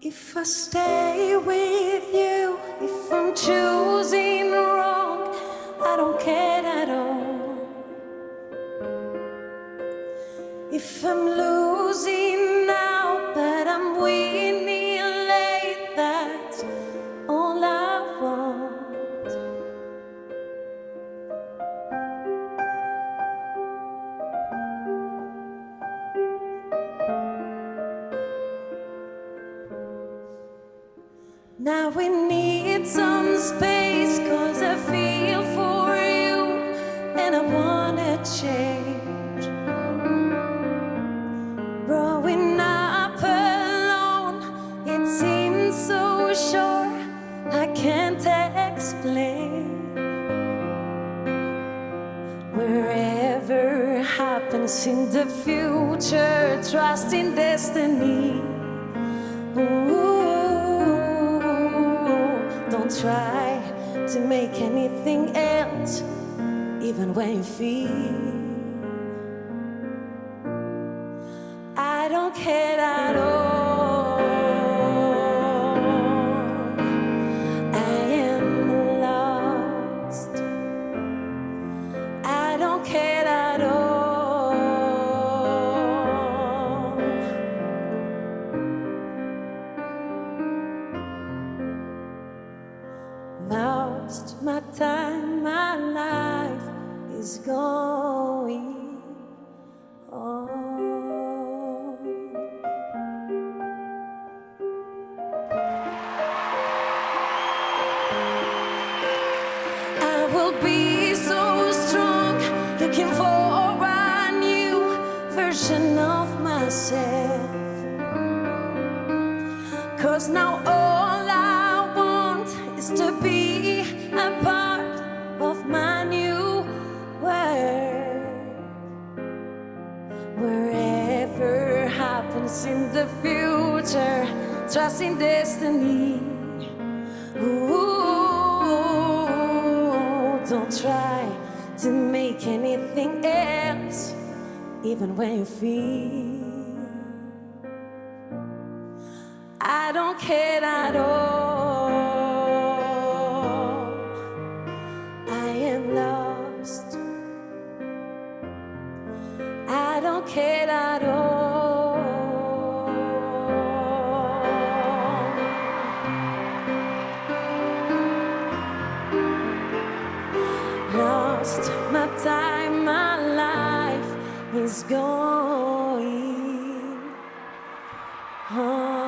If I stay with you, if I'm choosing wrong, I don't care at all. If I'm losing now, but I'm winning late, that's all I want. Now we need some space, 'cause I feel for you and I wanna change. Growing up alone, it seems so short, I can't explain. Wherever happens in the future, trust in destiny. Ooh. Don't try to make anything else, even when you feel I don't care at all. I am lost. I don't care at all. Lost my time, my life is going on. I will be so strong, looking for a new version of myself. 'Cause now all I want is to be a part of my new world. Wherever happens in the future, trust in destiny. Ooh, don't try to make anything else, even when you feel I don't care at all. I am lost. I don't care at all. Lost my time, my life is going on.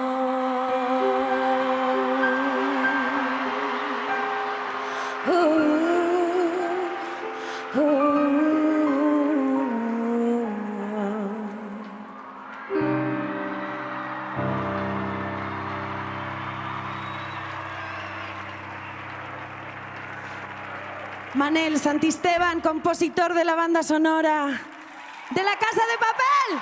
Manel Santisteban, compositor de la banda sonora de La Casa de Papel.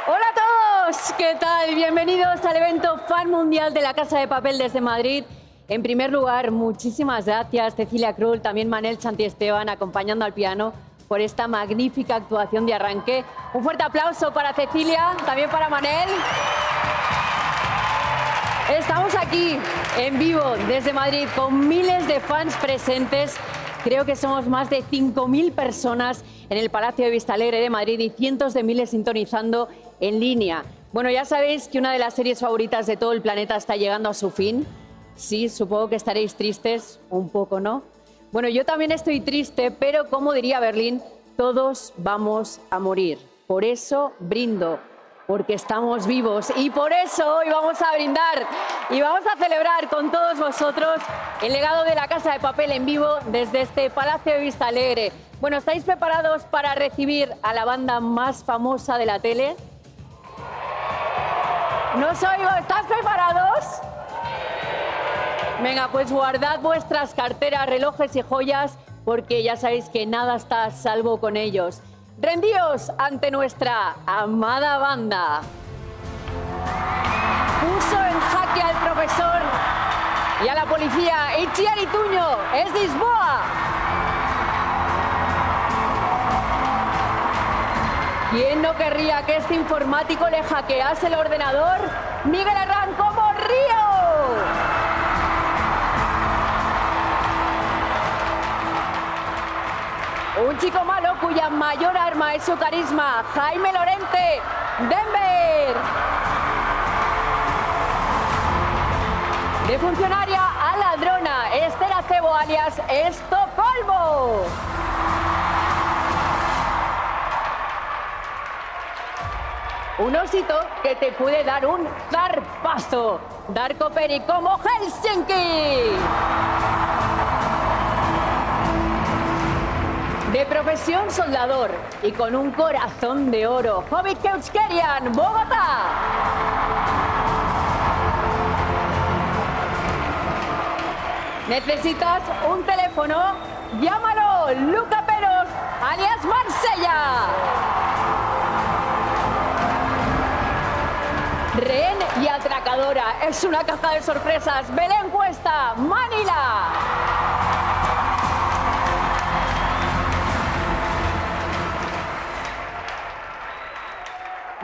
Hola a todos, ¿qué tal? Bienvenidos al evento Fan Mundial de La Casa de Papel desde Madrid. En primer lugar, muchísimas gracias Cecilia Krull, también Manel Santisteban acompañando al piano por esta magnífica actuación de arranque. Un fuerte aplauso para Cecilia, también para Manel. Estamos aquí en vivo desde Madrid con miles de fans presentes. Creo que somos más de 5.000 personas en el Palacio de Vistalegre de Madrid y cientos de miles sintonizando en línea. Bueno, ya sabéis que una de las series favoritas de todo el planeta está llegando a su fin. Sí, supongo que estaréis tristes, un poco, ¿no? Bueno, yo también estoy triste, pero como diría Berlín, todos vamos a morir. Por eso brindo, porque estamos vivos y por eso hoy vamos a brindar y vamos a celebrar con todos vosotros el legado de La Casa de Papel en vivo desde este Palacio de Vistalegre. Bueno, ¿estáis preparados para recibir a la banda más famosa de la tele? No os oigo, ¿estás preparados? Venga, pues guardad vuestras carteras, relojes y joyas, porque ya sabéis que nada está a salvo con ellos. Rendíos ante nuestra amada banda. Puso en jaque al profesor y a la policía. Itziar Ituño, es Lisboa. ¿Quién no querría que este informático le hackease el ordenador? ¡Miguel Herrán como Río! Un chico malo cuya mayor arma es su carisma, Jaime Lorente, Denver. De funcionaria a ladrona, Esther Acebo alias Estocolmo. Un osito que te puede dar un zarpazo, Darko Peri como Helsinki. De profesión soldador y con un corazón de oro, Hobbit Keuskerian, Bogotá. ¿Necesitas un teléfono? Llámalo, Luca Peros, alias Marsella. Rehén y atracadora, es una caja de sorpresas, Belén Cuesta, Manila.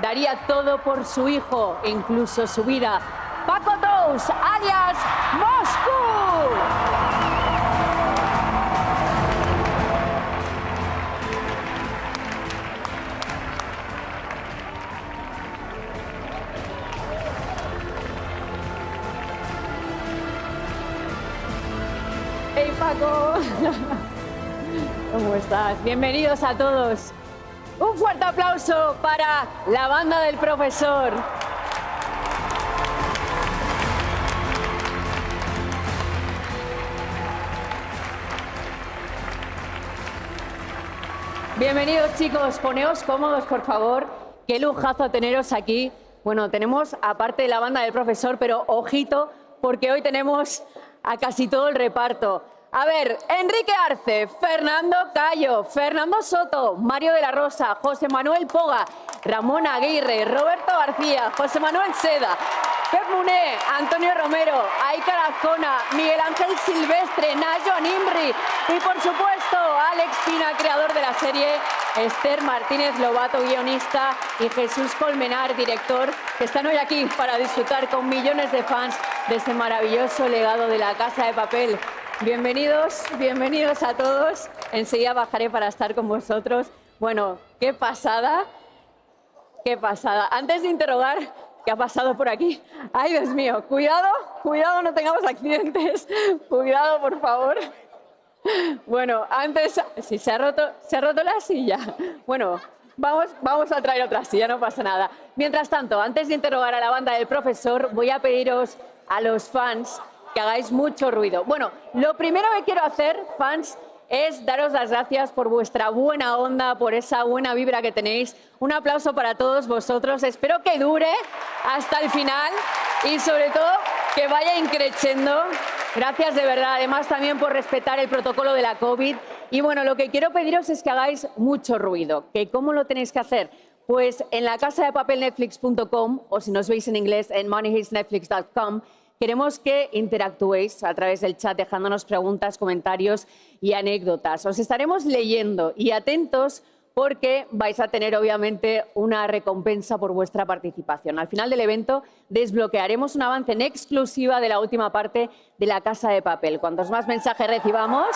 Daría todo por su hijo, incluso su vida. Paco Tous, alias Moscú. Hey Paco. ¿Cómo estás? Bienvenidos a todos. Un fuerte aplauso para la banda del profesor. Bienvenidos chicos, poneos cómodos por favor. Qué lujazo teneros aquí. Bueno, tenemos aparte de la banda del profesor, pero ojito porque hoy tenemos a casi todo el reparto. A ver, Enrique Arce, Fernando Cayo, Fernando Soto, Mario de la Rosa, José Manuel Poga, Ramón Aguirre, Roberto García, José Manuel Seda, Pep Muné, Antonio Romero, Aika Azcona, Miguel Ángel Silvestre, Nayo Nimri y por supuesto Alex Pina, creador de la serie, Esther Martínez Lobato, guionista y Jesús Colmenar, director, que están hoy aquí para disfrutar con millones de fans de este maravilloso legado de La Casa de Papel. Bienvenidos, bienvenidos a todos. Enseguida bajaré para estar con vosotros. Bueno, qué pasada, qué pasada. Antes de interrogar qué ha pasado por aquí. Ay, Dios mío, cuidado, cuidado, no tengamos accidentes. Cuidado, por favor. Bueno, antes, sí, se ha roto la silla. Bueno, vamos a traer otra silla, no pasa nada. Mientras tanto, antes de interrogar a la banda del profesor, voy a pediros a los fans que hagáis mucho ruido. Bueno, lo primero que quiero hacer, fans, es daros las gracias por vuestra buena onda, por esa buena vibra que tenéis. Un aplauso para todos vosotros. Espero que dure hasta el final y sobre todo que vaya increciendo. Gracias de verdad, además también por respetar el protocolo de la COVID. Y bueno, lo que quiero pediros es que hagáis mucho ruido. ¿Que cómo lo tenéis que hacer? Pues en la casa de papel netflix.com o si nos veis en inglés en moneyhisnetflix.com. Queremos que interactuéis a través del chat dejándonos preguntas, comentarios y anécdotas. Os estaremos leyendo y atentos porque vais a tener obviamente una recompensa por vuestra participación. Al final del evento desbloquearemos un avance en exclusiva de la última parte de La Casa de Papel. Cuantos más mensajes recibamos,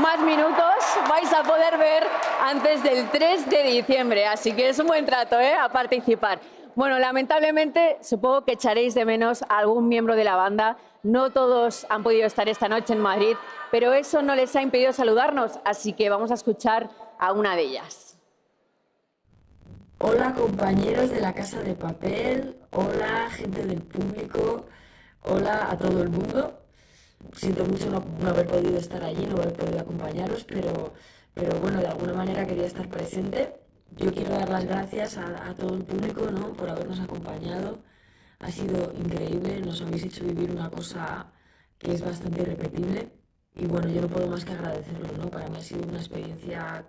más minutos vais a poder ver antes del 3 de diciembre. Así que es un buen trato, a participar. Bueno, lamentablemente supongo que echaréis de menos a algún miembro de la banda. No todos han podido estar esta noche en Madrid, pero eso no les ha impedido saludarnos, así que vamos a escuchar a una de ellas. Hola compañeros de La Casa de Papel, hola gente del público, hola a todo el mundo. Siento mucho no haber podido estar allí, no haber podido acompañaros, pero bueno, de alguna manera quería estar presente. Yo quiero dar las gracias a todo el público, ¿no?, por habernos acompañado. Ha sido increíble, nos habéis hecho vivir una cosa que es bastante irrepetible. Y bueno, yo no puedo más que agradecerlo, ¿no? Para mí ha sido una experiencia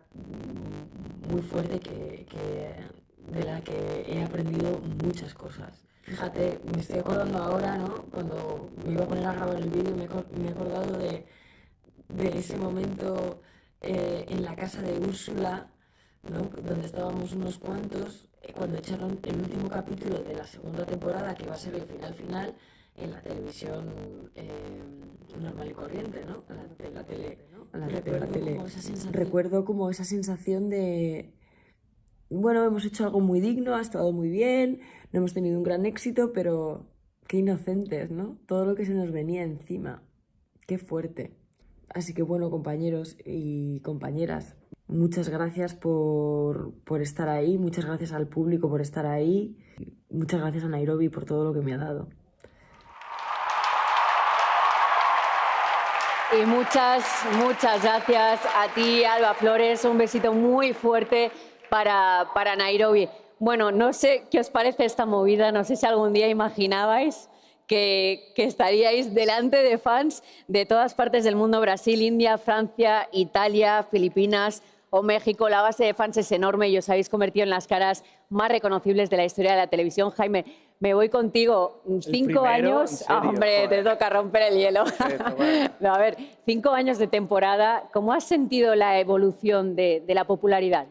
muy fuerte de la que he aprendido muchas cosas. Fíjate, me estoy acordando ahora, ¿no?, cuando me iba a poner a grabar el vídeo, me he acordado de ese momento en la casa de Úrsula, ¿no? Donde estábamos unos cuantos cuando echaron el último capítulo de la segunda temporada, que va a ser el final, en la televisión normal y corriente, ¿no? En la tele. Recuerdo como esa sensación de, bueno, hemos hecho algo muy digno, ha estado muy bien, no hemos tenido un gran éxito, pero qué inocentes, ¿no? Todo lo que se nos venía encima, qué fuerte. Así que bueno, compañeros y compañeras, muchas gracias por estar ahí, muchas gracias al público por estar ahí, muchas gracias a Nairobi por todo lo que me ha dado. Y muchas gracias a ti, Alba Flores. Un besito muy fuerte para Nairobi. Bueno, no sé qué os parece esta movida, no sé si algún día imaginabais que estaríais delante de fans de todas partes del mundo, Brasil, India, Francia, Italia, Filipinas o México. La base de fans es enorme y os habéis convertido en las caras más reconocibles de la historia de la televisión. Jaime, me voy contigo. 5 años. Serio, hombre, joder. te toca romper el hielo. No, a ver, 5 años de temporada. ¿Cómo has sentido la evolución de la popularidad?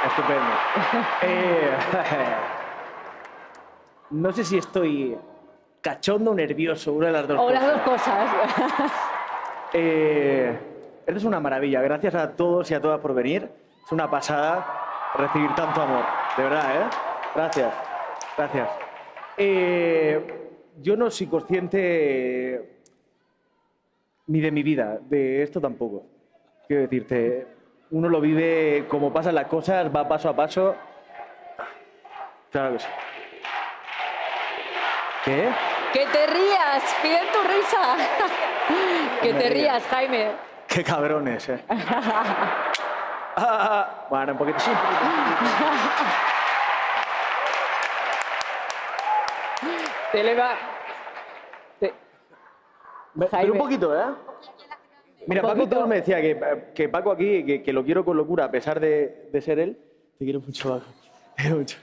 Estupendo. No sé si estoy cachondo o nervioso, una de las dos O cosas. las dos cosas. Esto es una maravilla. Gracias a todos y a todas por venir. Es una pasada recibir tanto amor. De verdad, ¿eh? Gracias. Gracias. Yo no soy consciente ni de mi vida, de esto tampoco. Quiero decirte, uno lo vive como pasan las cosas, va paso a paso. Claro que sí. ¿Qué? ¡Que te rías! ¡Pide tu risa! ¡Que te rías, Jaime! Qué cabrones, ¿eh? Bueno, un poquito sí. Te eleva... Pero Jaime. un poquito, ¿eh? Mira, Un Paco poquito. Todos me decía que Paco aquí, que lo quiero con locura, a pesar de ser él. Te quiero mucho, Paco. Te quiero mucho.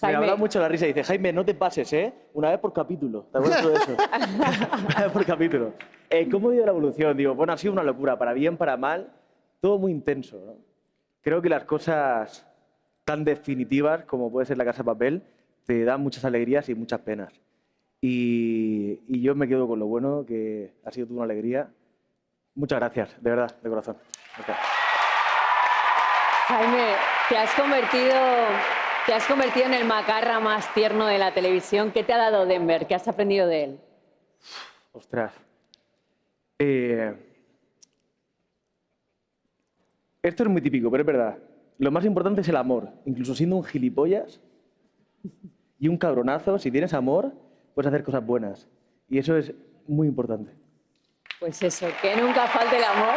Me Jaime. habla mucho la risa y dice, Jaime, no te pases, ¿eh? Una vez por capítulo. ¿Te acuerdas tú de eso? Una vez por capítulo. ¿Cómo ha ido la evolución? Digo, bueno, ha sido una locura, para bien, para mal, todo muy intenso, ¿no? Creo que las cosas tan definitivas como puede ser La Casa de Papel te dan muchas alegrías y muchas penas. Y yo me quedo con lo bueno, que ha sido toda una alegría. Muchas gracias, de verdad, de corazón. Gracias. Jaime, te has convertido en el macarra más tierno de la televisión. ¿Qué te ha dado Denver? ¿Qué has aprendido de él? Ostras. Esto es muy típico, pero es verdad. Lo más importante es el amor. Incluso siendo un gilipollas y un cabronazo, si tienes amor, puedes hacer cosas buenas. Y eso es muy importante. Pues eso, que nunca falte el amor.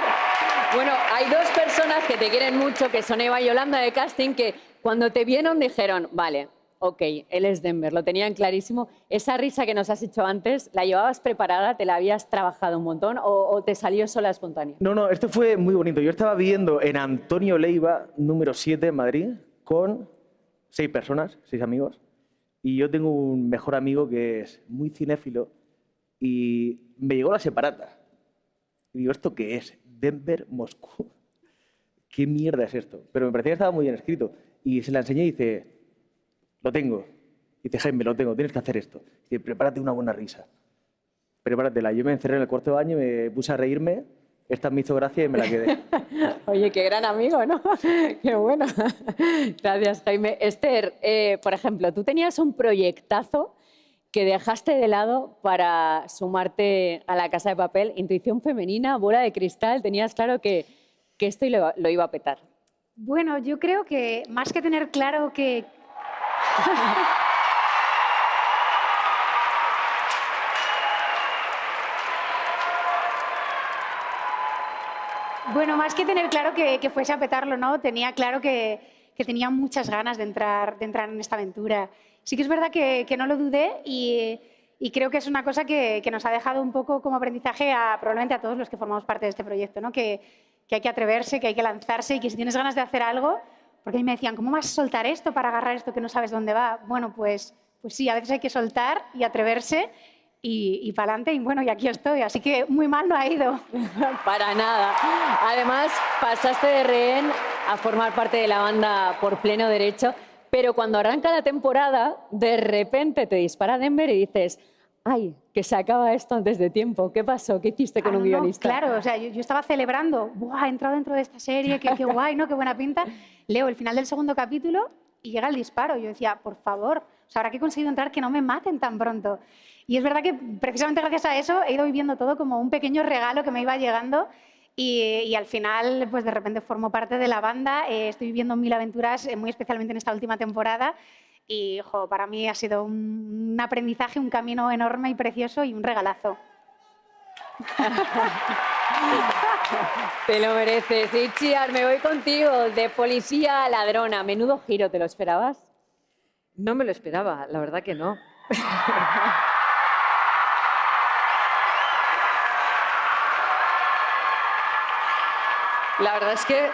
Bueno, hay dos personas que te quieren mucho, que son Eva y Yolanda de casting, que cuando te vieron dijeron, vale, ok, él es Denver, lo tenían clarísimo. Esa risa que nos has hecho antes, ¿la llevabas preparada, te la habías trabajado un montón o te salió sola espontánea? No, esto fue muy bonito. Yo estaba viviendo en Antonio Leiva, número 7, en Madrid, con 6 personas, 6 amigos. Y yo tengo un mejor amigo que es muy cinéfilo y me llegó la separata. Y digo, ¿esto qué es? Denver, Moscú. ¿Qué mierda es esto? Pero me parecía que estaba muy bien escrito. Y se la enseñé y dice, lo tengo. Y dice, Jaime, lo tengo, tienes que hacer esto. Y dice, prepárate una buena risa. Prepáratela. Yo me encerré en el cuarto de baño y me puse a reírme. Esta me hizo gracia y me la quedé. Oye, qué gran amigo, ¿no? Qué bueno. Gracias, Jaime. Esther, por ejemplo, tú tenías un proyectazo que dejaste de lado para sumarte a La Casa de Papel. Intuición femenina, bola de cristal. Tenías claro que esto lo iba a petar. Bueno, yo creo que más que tener claro que... Bueno, más que tener claro que fuese a petarlo, ¿no? Tenía claro que tenía muchas ganas de entrar en esta aventura. Sí que es verdad que no lo dudé y creo que es una cosa que nos ha dejado un poco como aprendizaje probablemente a todos los que formamos parte de este proyecto, ¿no? Que hay que atreverse, que hay que lanzarse y que si tienes ganas de hacer algo, porque a mí me decían, ¿cómo vas a soltar esto para agarrar esto que no sabes dónde va? Bueno, pues sí, a veces hay que soltar y atreverse y para adelante, y bueno, y aquí estoy, así que muy mal no ha ido. Para nada. Además, pasaste de rehén a formar parte de la banda por pleno derecho, pero cuando arranca la temporada, de repente te dispara Denver y dices, ay, que se acaba esto antes de tiempo. ¿Qué pasó? ¿Qué hiciste con un guionista? Claro, o sea, yo estaba celebrando, ¡buah, he entrado dentro de esta serie, qué guay, ¿no? Qué buena pinta. Leo el final del segundo capítulo y llega el disparo. Yo decía, por favor, o sea, ahora que he conseguido entrar, que no me maten tan pronto. Y es verdad que precisamente gracias a eso he ido viviendo todo como un pequeño regalo que me iba llegando y al final, pues de repente formo parte de la banda, estoy viviendo 1000 aventuras, muy especialmente en esta última temporada y para mí ha sido un aprendizaje, un camino enorme y precioso y un regalazo. Te lo mereces. Itziar, me voy contigo, de policía a ladrona. Menudo giro, ¿te lo esperabas? No me lo esperaba, la verdad que no. La verdad es que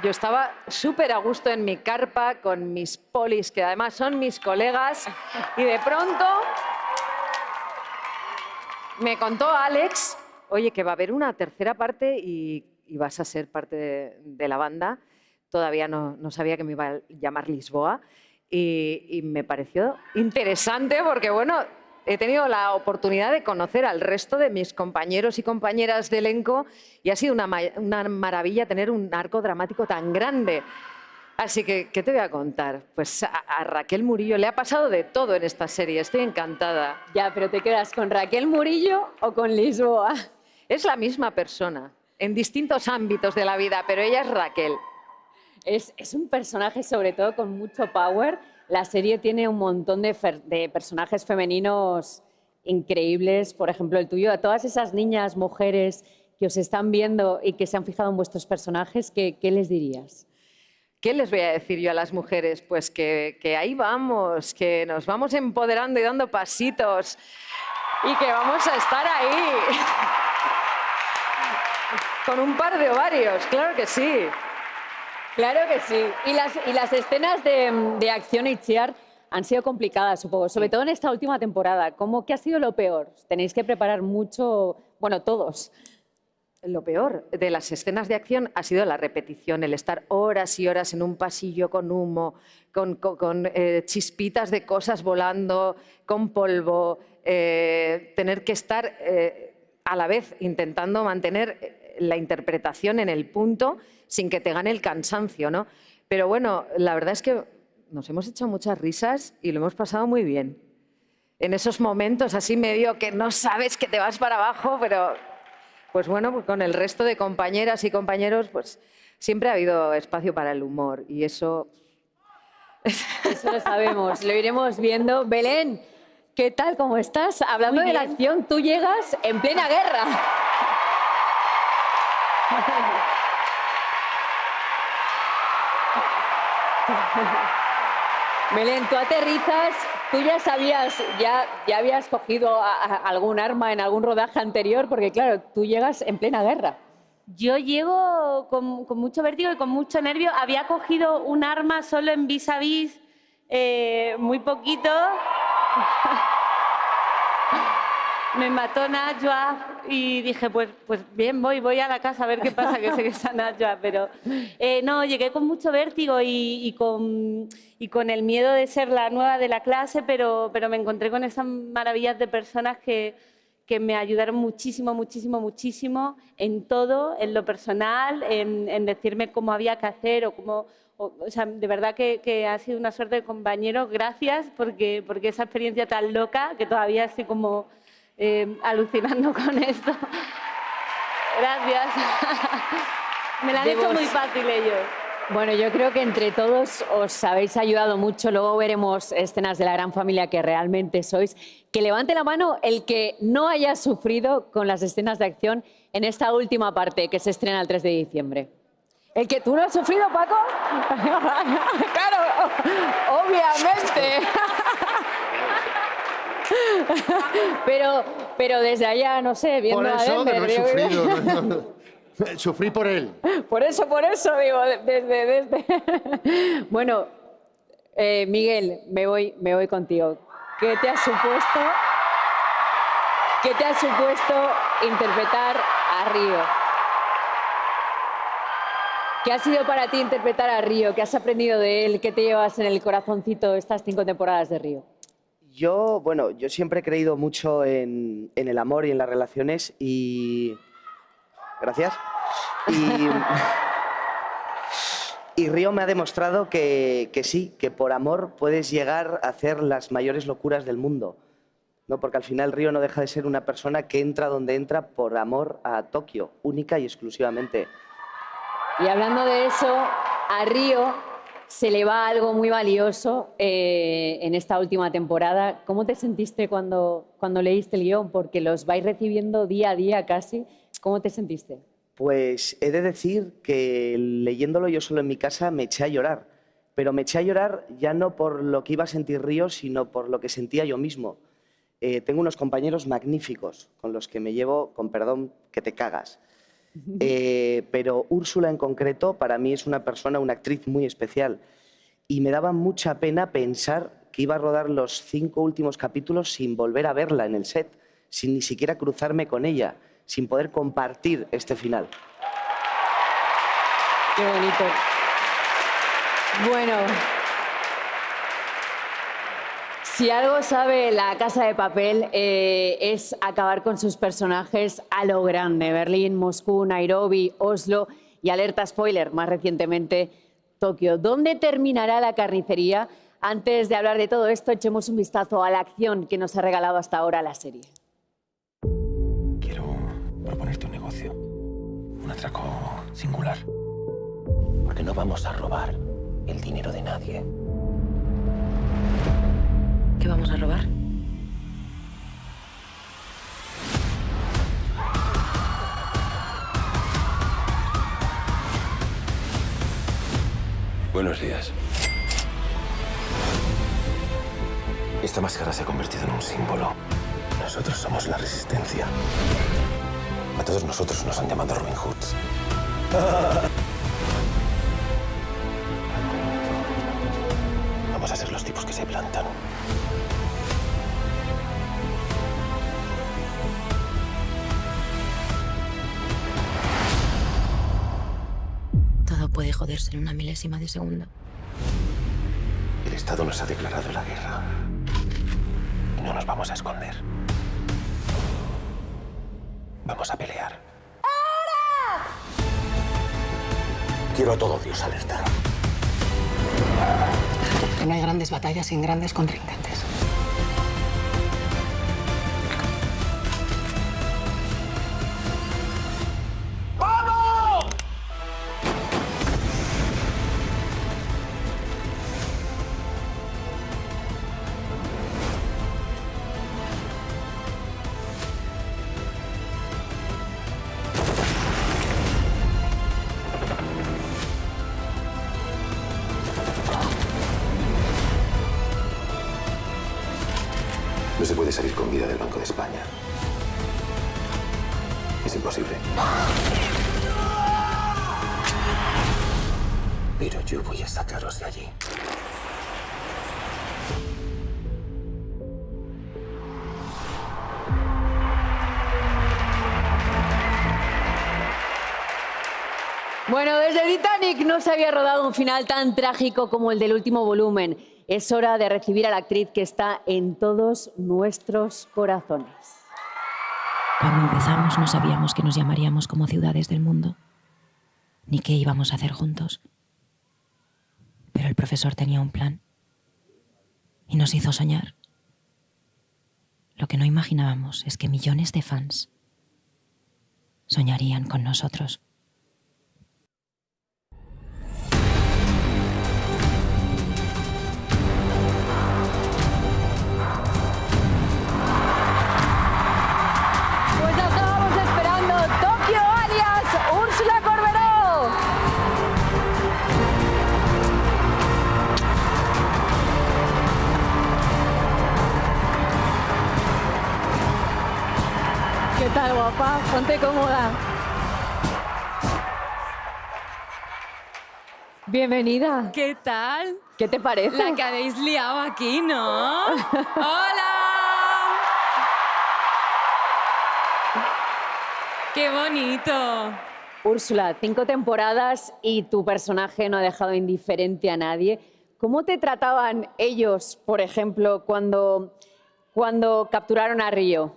yo estaba súper a gusto en mi carpa con mis polis, que además son mis colegas, y de pronto me contó Alex, oye, que va a haber una tercera parte y vas a ser parte de la banda. Todavía no sabía que me iba a llamar Lisboa y me pareció interesante porque, bueno, he tenido la oportunidad de conocer al resto de mis compañeros y compañeras de elenco y ha sido una maravilla tener un arco dramático tan grande. Así que, ¿qué te voy a contar? Pues a Raquel Murillo le ha pasado de todo en esta serie, estoy encantada. Ya, pero ¿te quedas con Raquel Murillo o con Lisboa? Es la misma persona, en distintos ámbitos de la vida, pero ella es Raquel. Es un personaje sobre todo con mucho power. La serie tiene un montón de personajes femeninos increíbles. Por ejemplo, el tuyo. A todas esas niñas, mujeres que os están viendo y que se han fijado en vuestros personajes, ¿qué les dirías? ¿Qué les voy a decir yo a las mujeres? Pues que ahí vamos, que nos vamos empoderando y dando pasitos y que vamos a estar ahí. Con un par de ovarios, claro que sí. Claro que sí. Y las escenas de acción, Itziar, han sido complicadas, supongo, sobre todo en esta última temporada. ¿Qué ha sido lo peor? Tenéis que preparar mucho, bueno, todos. Lo peor de las escenas de acción ha sido la repetición, el estar horas y horas en un pasillo con humo, con chispitas de cosas volando, con polvo, tener que estar a la vez intentando mantener la interpretación en el punto sin que te gane el cansancio, ¿no? Pero bueno, la verdad es que nos hemos hecho muchas risas y lo hemos pasado muy bien. En esos momentos así medio que no sabes que te vas para abajo, pero pues bueno, pues con el resto de compañeras y compañeros pues siempre ha habido espacio para el humor y eso... Eso lo sabemos, lo iremos viendo. Belén, ¿qué tal? ¿Cómo estás? Hablando de la acción, tú llegas en plena guerra. Belén, tú aterrizas, tú ya sabías, ya habías cogido algún arma en algún rodaje anterior, porque claro, tú llegas en plena guerra. Yo llego con mucho vértigo y con mucho nervio. Había cogido un arma solo en Vis a Vis, muy poquito. Me mató Najwa y dije, pues bien, voy a la casa a ver qué pasa, que sé que está Najwa, pero no, llegué con mucho vértigo y con el miedo de ser la nueva de la clase, pero me encontré con esas maravillas de personas que me ayudaron muchísimo, muchísimo, muchísimo en todo, en lo personal, en decirme cómo había que hacer o sea, de verdad que ha sido una suerte de compañero. Gracias porque esa experiencia tan loca, que todavía estoy como alucinando con esto. Gracias. Me la han hecho muy fácil ellos. Bueno, yo creo que entre todos os habéis ayudado mucho. Luego veremos escenas de la gran familia que realmente sois. Que levante la mano el que no haya sufrido con las escenas de acción en esta última parte que se estrena el 3 de diciembre. ¿El que tú no has sufrido, Paco? Claro, obviamente. Pero desde allá, no sé, viendo por eso a Denver, que no he sufrido. No. Sufrí por él. Por eso, digo, desde. Bueno, Miguel, me voy contigo. ¿Qué te ha supuesto? ¿Qué te ha supuesto interpretar a Río? ¿Qué ha sido para ti interpretar a Río? ¿Qué has aprendido de él? ¿Qué te llevas en el corazoncito estas 5 temporadas de Río? Yo siempre he creído mucho en el amor y en las relaciones y... Gracias. Y Río me ha demostrado que sí, que por amor puedes llegar a hacer las mayores locuras del mundo, ¿no? Porque al final Río no deja de ser una persona que entra donde entra por amor a Tokio, única y exclusivamente. Y hablando de eso, a Río se le va algo muy valioso en esta última temporada. ¿Cómo te sentiste cuando leíste el guión? Porque los vais recibiendo día a día casi. ¿Cómo te sentiste? Pues he de decir que leyéndolo yo solo en mi casa me eché a llorar. Pero me eché a llorar ya no por lo que iba a sentir Río, sino por lo que sentía yo mismo. Tengo unos compañeros magníficos con los que me llevo, con perdón, que te cagas. Pero Úrsula en concreto para mí es una persona, una actriz muy especial. Y me daba mucha pena pensar que iba a rodar los 5 últimos capítulos sin volver a verla en el set, sin ni siquiera cruzarme con ella, sin poder compartir este final. Qué bonito. Bueno, si algo sabe La Casa de Papel es acabar con sus personajes a lo grande. Berlín, Moscú, Nairobi, Oslo y alerta spoiler, más recientemente Tokio. ¿Dónde terminará la carnicería? Antes de hablar de todo esto, echemos un vistazo a la acción que nos ha regalado hasta ahora la serie. Quiero proponerte un negocio, un atraco singular. Porque no vamos a robar el dinero de nadie. ¿Qué vamos a robar? Buenos días. Esta máscara se ha convertido en un símbolo. Nosotros somos la resistencia. A todos nosotros nos han llamado Robin Hoods. Vamos a ser los tipos que se plantan. Todo puede joderse en una milésima de segundo. El Estado nos ha declarado la guerra. Y no nos vamos a esconder. Vamos a pelear. ¡Ahora! Quiero a todo Dios alerta. No hay grandes batallas sin grandes contrincantes. No se puede salir con vida del Banco de España. Es imposible. Pero yo voy a sacaros de allí. Bueno, desde Titanic no se había rodado un final tan trágico como el del último volumen. Es hora de recibir a la actriz que está en todos nuestros corazones. Cuando empezamos no sabíamos que nos llamaríamos como ciudades del mundo, ni qué íbamos a hacer juntos. Pero el profesor tenía un plan y nos hizo soñar. Lo que no imaginábamos es que millones de fans soñarían con nosotros. Pues ya estábamos esperando Tokio alias Úrsula Corberó. ¿Qué tal, guapa? Ponte cómoda. Bienvenida. ¿Qué tal? ¿Qué te parece? La que habéis liado aquí, ¿no? ¡Hola! ¡Qué bonito! Úrsula, 5 temporadas y tu personaje no ha dejado indiferente a nadie. ¿Cómo te trataban ellos, por ejemplo, cuando capturaron a Río?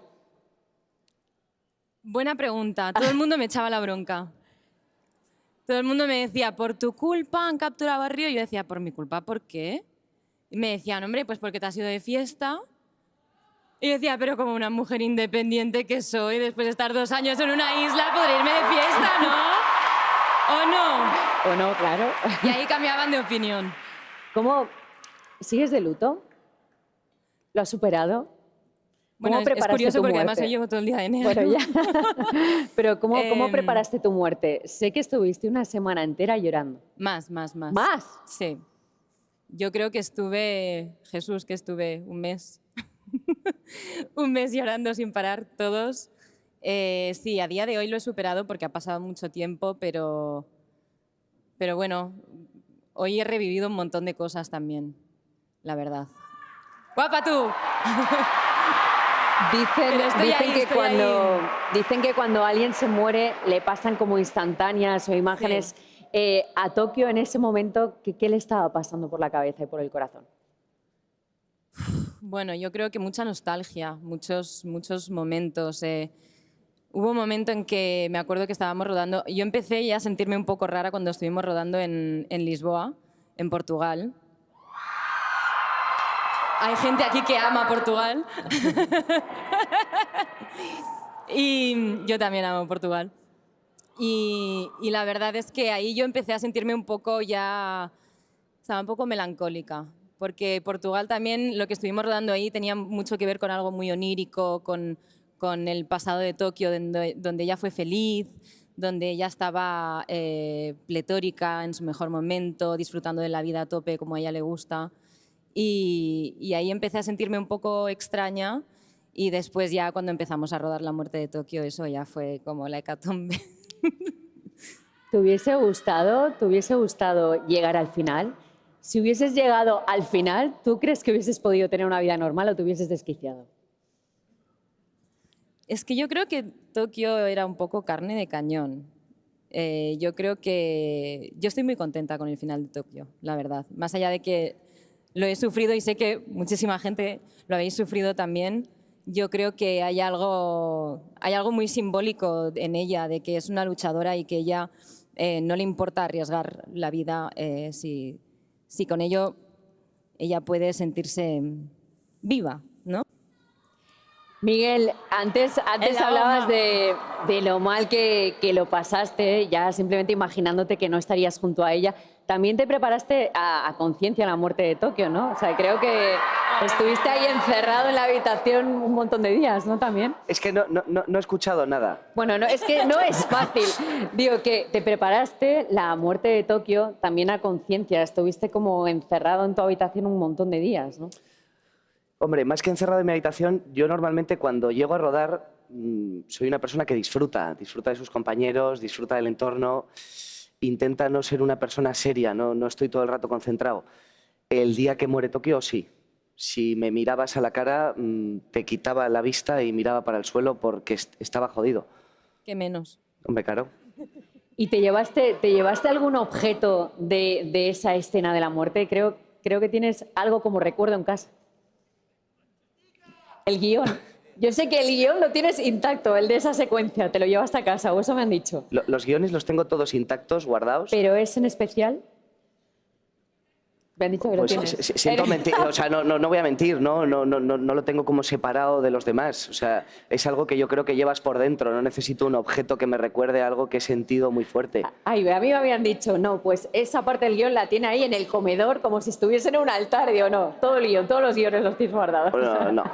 Buena pregunta. Todo el mundo me echaba la bronca. Todo el mundo me decía, por tu culpa han capturado a Río. Y yo decía, ¿por mi culpa? ¿Por qué? Y me decían, hombre, pues porque te has ido de fiesta. Y yo decía, pero como una mujer independiente que soy, después de estar 2 años en una isla, podré irme de fiesta, ¿no? ¿O no? ¿O no? Claro. Y ahí cambiaban de opinión. ¿Cómo sigues de luto? ¿Lo has superado? Bueno, ¿Cómo es preparaste curioso tu porque muerte? además yo llevo todo el día de enero. Bueno, ya. Pero ¿cómo preparaste tu muerte? Sé que estuviste una semana entera llorando. Más. ¿Más? Sí. Yo creo que estuve, Jesús, que estuve un mes. Un mes llorando sin parar, todos. Sí, a día de hoy lo he superado porque ha pasado mucho tiempo, pero bueno, hoy he revivido un montón de cosas también, la verdad. ¡Guapa tú! Dicen que cuando alguien se muere le pasan como instantáneas o imágenes. A Tokio en ese momento, ¿qué le estaba pasando por la cabeza y por el corazón? Bueno, yo creo que mucha nostalgia, muchos momentos. Hubo un momento en que me acuerdo que estábamos rodando. Yo empecé ya a sentirme un poco rara cuando estuvimos rodando en Lisboa, en Portugal. Hay gente aquí que ama Portugal. Y yo también amo Portugal. Y la verdad es que ahí yo empecé a sentirme un poco ya... Estaba un poco melancólica. Porque Portugal también, lo que estuvimos rodando ahí, tenía mucho que ver con algo muy onírico, con el pasado de Tokio, donde ella fue feliz, donde ella estaba pletórica en su mejor momento, disfrutando de la vida a tope como a ella le gusta. Y ahí empecé a sentirme un poco extraña y después ya cuando empezamos a rodar La muerte de Tokio, eso ya fue como la hecatombe. ¿Te hubiese gustado llegar al final? Si hubieses llegado al final, ¿tú crees que hubieses podido tener una vida normal o te hubieses desquiciado? Es que yo creo que Tokio era un poco carne de cañón. Yo creo que... Yo estoy muy contenta con el final de Tokio, la verdad. Más allá de que lo he sufrido y sé que muchísima gente lo habéis sufrido también, yo creo que hay algo muy simbólico en ella, de que es una luchadora y que ella no le importa arriesgar la vida si con ello ella puede sentirse viva, ¿no? Miguel, antes hablabas de lo mal que lo pasaste, ya simplemente imaginándote que no estarías junto a ella. También te preparaste a conciencia la muerte de Tokio, ¿no? O sea, creo que estuviste ahí encerrado en la habitación un montón de días, ¿no? También. Es que no he escuchado nada. Bueno, no, es que no es fácil. Digo que te preparaste la muerte de Tokio también a conciencia. Estuviste como encerrado en tu habitación un montón de días, ¿no? Hombre, más que encerrado en mi habitación, yo normalmente cuando llego a rodar soy una persona que disfruta de sus compañeros, disfruta del entorno, intenta no ser una persona seria, no estoy todo el rato concentrado. El día que muere Tokio, sí. Si me mirabas a la cara, te quitaba la vista y miraba para el suelo porque estaba jodido. ¿Qué menos? Hombre, claro. ¿Y te llevaste algún objeto de esa escena de la muerte? Creo que tienes algo como recuerdo en casa. El guión. Yo sé que el guión lo tienes intacto, el de esa secuencia. Te lo llevaste a casa, o eso me han dicho. Los guiones los tengo todos intactos, guardados. ¿Pero es en especial? Me han dicho que pues lo tienes. Siento mentir, o sea, no voy a mentir, no lo tengo como separado de los demás. O sea, es algo que yo creo que llevas por dentro. No necesito un objeto que me recuerde algo que he sentido muy fuerte. Ay, a mí me habían dicho, no, pues esa parte del guión la tiene ahí en el comedor como si estuviese en un altar. Digo, no, todo el guión, todos los guiones los tienes guardados. Bueno, no.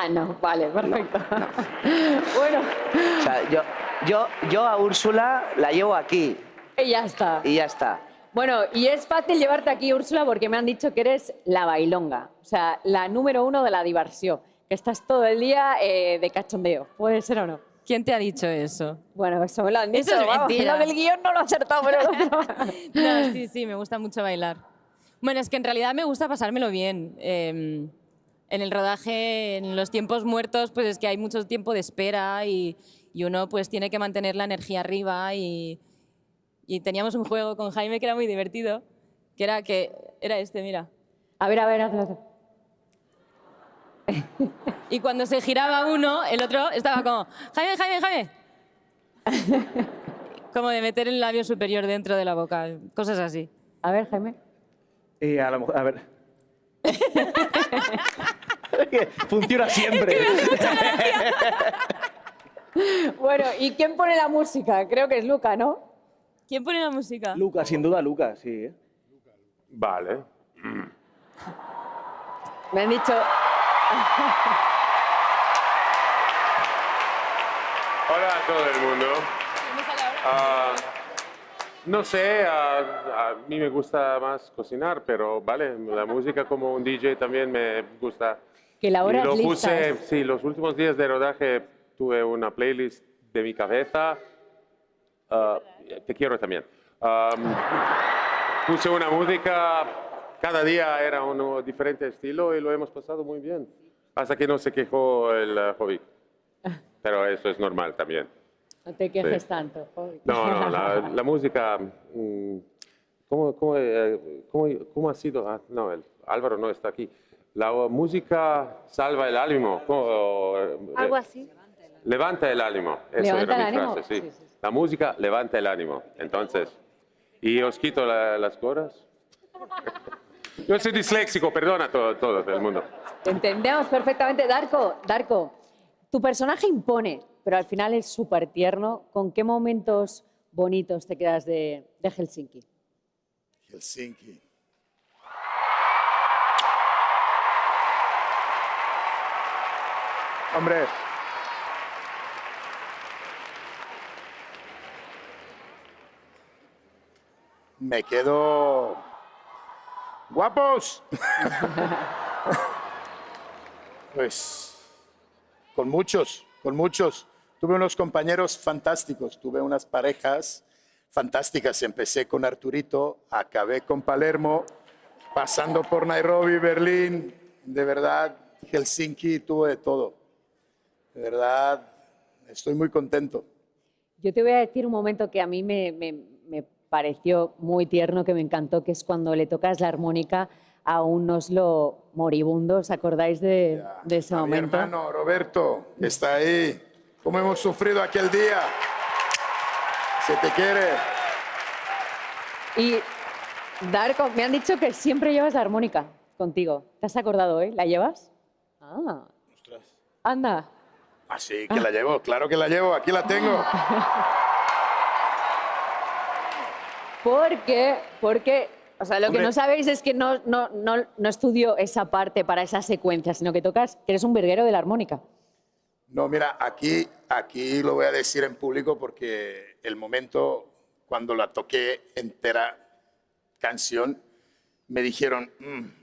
No, vale, perfecto. No. Bueno. O sea, yo a Úrsula la llevo aquí. Y ya está. Y ya está. Bueno, y es fácil llevarte aquí, Úrsula, porque me han dicho que eres la bailonga, o sea, la número 1 de la diversión, que estás todo el día de cachondeo. ¿Puede ser o no? ¿Quién te ha dicho eso? Bueno, eso me lo han dicho. Eso es mentira. Lo del guión no lo he acertado, pero... No, sí, me gusta mucho bailar. Bueno, es que en realidad me gusta pasármelo bien. En el rodaje, en los tiempos muertos, pues es que hay mucho tiempo de espera y y uno pues tiene que mantener la energía arriba y teníamos un juego con Jaime que era muy divertido, que era este, mira. A ver, hazlo. Y cuando se giraba uno, el otro estaba como, Jaime, Jaime, Jaime. Como de meter el labio superior dentro de la boca, cosas así. A ver, Jaime. A lo mejor, a ver. Funciona siempre. Bueno, ¿y quién pone la música? Creo que es Luca, ¿no? ¿Quién pone la música? Luca, sin duda Luca, sí. Vale. Me han dicho... Hola a todo el mundo. No sé, a mí me gusta más cocinar, pero vale, la música como un DJ también me gusta. Que la hora Y lo es puse, lista. sí, los últimos días de rodaje tuve una playlist de mi cabeza. Te quiero también. Puse una música, cada día era un diferente estilo y lo hemos pasado muy bien. Hasta que no se quejó el hobby. Pero eso es normal también. No te quejes Sí. tanto. Joder. No, la música... ¿Cómo ha sido? No, Álvaro no está aquí. La música salva el ánimo. Algo así. Levanta el ánimo. Eso ¿Levanta era el mi ánimo? frase, sí. Sí, sí. La música levanta el ánimo. Entonces, y os quito las coras. Yo soy disléxico, perdona a todo el mundo. Te entendemos perfectamente. Darko, tu personaje impone, pero al final es súper tierno. ¿Con qué momentos bonitos te quedas de Helsinki? Helsinki. Hombre, me quedo... ¡Guapos! Pues con muchos. Tuve unos compañeros fantásticos, tuve unas parejas fantásticas. Empecé con Arturito, acabé con Palermo, pasando por Nairobi, Berlín. De verdad, Helsinki, tuve de todo. De verdad, estoy muy contento. Yo te voy a decir un momento que a mí me pareció muy tierno, que me encantó, que es cuando le tocas la armónica a un Oslo moribundo. ¿Os acordáis de ese A mi momento? hermano Roberto, que está ahí. ¿Cómo hemos sufrido aquel día? Se te quiere. Y Darko, me han dicho que siempre llevas la armónica contigo. ¿Te has acordado hoy? ¿La llevas? Ah. Anda. Ah, sí, que la llevo, claro que la llevo, aquí la tengo. Porque, o sea, lo que Hombre. no sabéis es que no estudio esa parte para esa secuencia, sino que tocas, que eres un virguero de la armónica. No, mira, aquí lo voy a decir en público porque el momento cuando la toqué entera canción, me dijeron,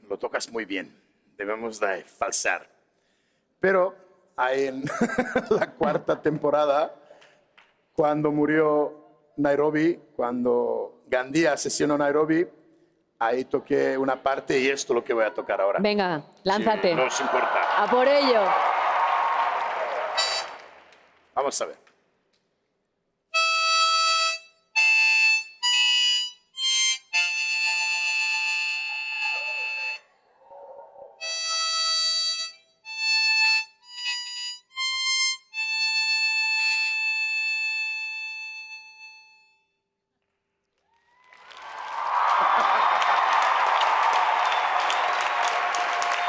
lo tocas muy bien, debemos de falsar. Pero ahí en la cuarta temporada, cuando murió Nairobi, cuando Gandhi asesinó Nairobi, ahí toqué una parte y esto es lo que voy a tocar ahora. Venga, lánzate. Si no os importa. A por ello. Vamos a ver.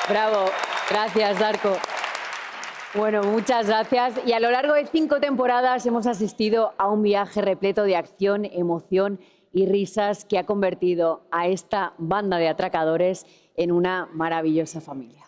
Bravo, gracias Darko. Bueno, muchas gracias. Y a lo largo de 5 temporadas hemos asistido a un viaje repleto de acción, emoción y risas que ha convertido a esta banda de atracadores en una maravillosa familia.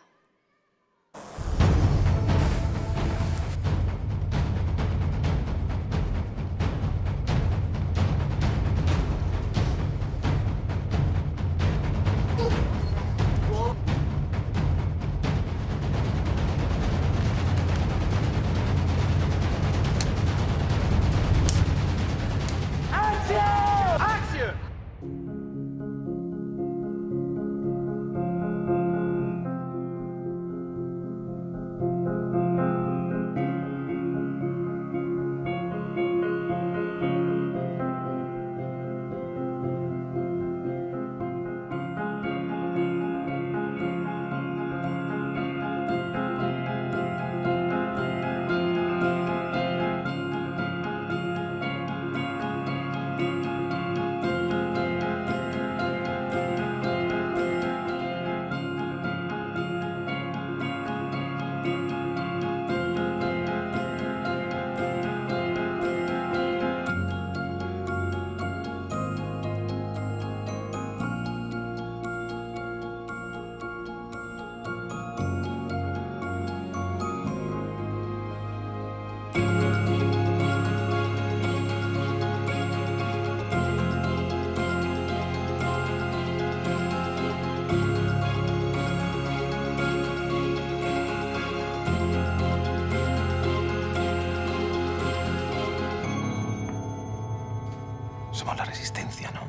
Somos la resistencia, ¿no?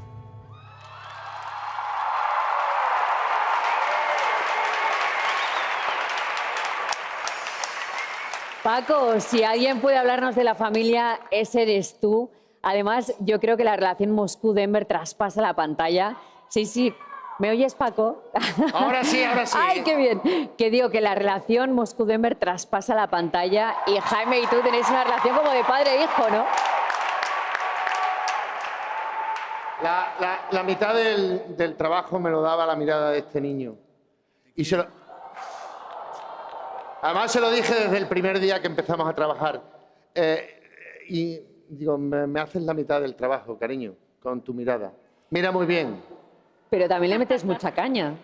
Paco, si alguien puede hablarnos de la familia, ese eres tú. Además, yo creo que la relación Moscú-Denver traspasa la pantalla. Sí. ¿Me oyes, Paco? Ahora sí, ahora sí. ¡Ay, qué bien! Que digo que la relación Moscú-Denver traspasa la pantalla y Jaime y tú tenéis una relación como de padre e hijo, ¿no? La mitad del trabajo me lo daba la mirada de este niño. Y además se lo dije desde el primer día que empezamos a trabajar. Y digo, me haces la mitad del trabajo, cariño, con tu mirada. Mira muy bien. Pero también le metes mucha caña.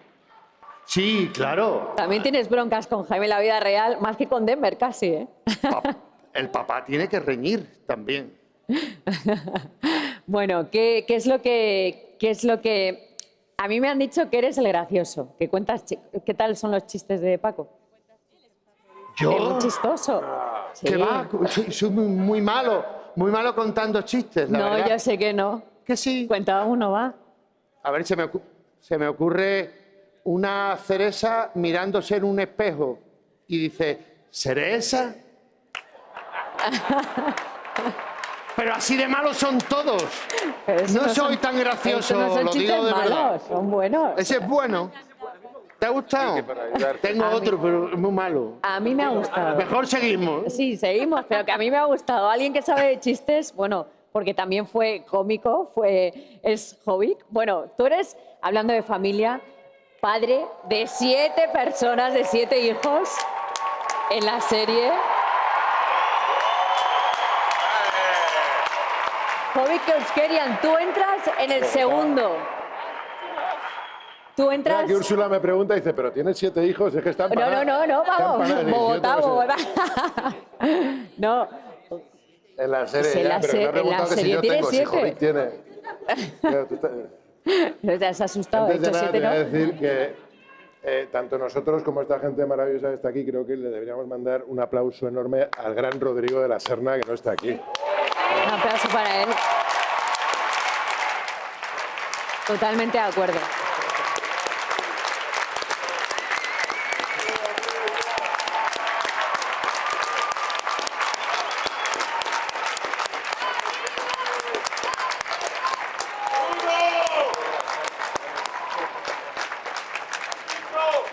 Sí, claro. También tienes broncas con Jaime en la vida real, más que con Denver casi, ¿eh? El papá tiene que reñir también. Bueno, ¿qué es lo que... A mí me han dicho que eres el gracioso, que cuentas... ¿Qué tal son los chistes de Paco? ¿Yo? Es muy chistoso. ¿Qué va? Soy muy malo contando chistes, la verdad. No, yo sé que no. Que sí. Cuenta uno, va. A ver, se me ocurre una cereza mirándose en un espejo y dice, ¿cereza? Pero así de malos son todos. No soy tan gracioso, no son lo chistes digo de verdad. malos, son buenos. Ese es bueno. ¿Te ha gustado? Tengo otro, pero es muy malo. A mí me ha gustado. Mejor seguimos. Sí, seguimos, pero que a mí me ha gustado. Alguien que sabe de chistes, bueno, porque también fue cómico, es Jovic. Bueno, tú eres, hablando de familia, padre de 7 personas, de 7 hijos en la serie. Jovic Euskerian, tú entras en el segundo. Tú entras... Mira, que Úrsula me pregunta y dice, ¿pero tienes 7 hijos? Es que están No, vamos, Bogotá. No. En la serie, Sí, pero me ha preguntado que si yo tengo, si 7. Jovic tiene... Claro, tú estás- Te has asustado, Antes de hecho nada, 7, te voy a ¿no? decir que tanto nosotros como esta gente maravillosa que está aquí, creo que le deberíamos mandar un aplauso enorme al gran Rodrigo de la Serna, que no está aquí. Un aplauso para él. Totalmente de acuerdo.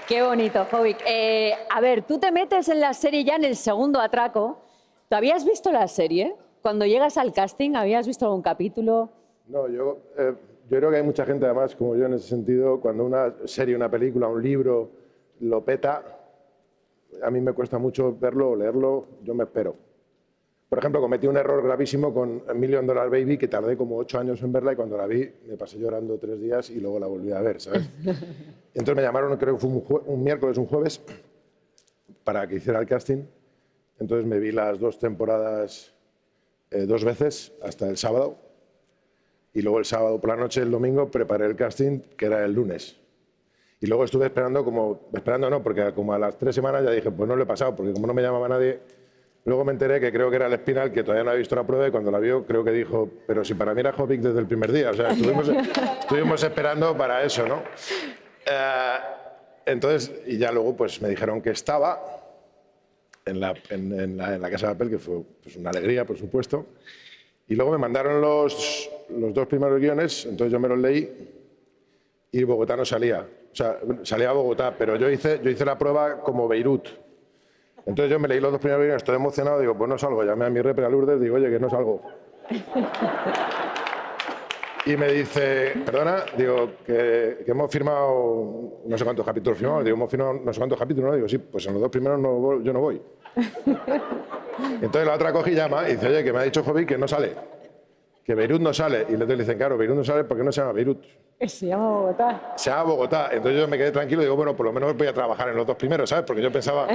Qué bonito, Jovic. A ver, tú te metes en la serie ya en el segundo atraco. ¿Tú habías visto la serie? Cuando llegas al casting, ¿habías visto algún capítulo? No, yo creo que hay mucha gente, además, como yo en ese sentido, cuando una serie, una película, un libro lo peta, a mí me cuesta mucho verlo o leerlo, yo me espero. Por ejemplo, cometí un error gravísimo con $1 Million Baby, que tardé como 8 años en verla y cuando la vi me pasé llorando 3 días y luego la volví a ver, ¿sabes? Entonces me llamaron, creo que fue un miércoles, un jueves, para que hiciera el casting. Entonces me vi las 2 temporadas 2 veces hasta el sábado. Y luego el sábado por la noche, el domingo, preparé el casting, que era el lunes. Y luego estuve esperando no, porque como a las 3 semanas ya dije, pues no lo he pasado, porque como no me llamaba nadie, luego me enteré que creo que era el Espinal, que todavía no había visto la prueba, y cuando la vio creo que dijo, pero si para mí era Jovic desde el primer día, o sea, estuvimos esperando para eso, ¿no? Entonces, y ya luego pues me dijeron que estaba en la Casa de Papel, que fue pues, una alegría, por supuesto. Y luego me mandaron los 2 primeros guiones, entonces yo me los leí y Bogotá no salía. O sea, salía a Bogotá, pero yo hice la prueba como Beirut. Entonces yo me leí los 2 primeros guiones, estoy emocionado, digo, pues no salgo. Llamé a mi repre, a Lourdes, digo, oye, que no salgo. Y me dice, perdona, digo, que hemos firmado no sé cuántos capítulos firmamos. Digo, hemos firmado no sé cuántos capítulos, ¿no? Digo, sí, pues en los 2 primeros yo no voy. Entonces la otra coge y llama y dice, oye, que me ha dicho Jovic que no sale, que Beirut no sale. Y le dicen, claro, Beirut no sale porque no se llama Beirut. Se llama Bogotá. Se llama Bogotá. Entonces yo me quedé tranquilo y digo, bueno, por lo menos voy a trabajar en los 2 primeros, ¿sabes? Porque yo pensaba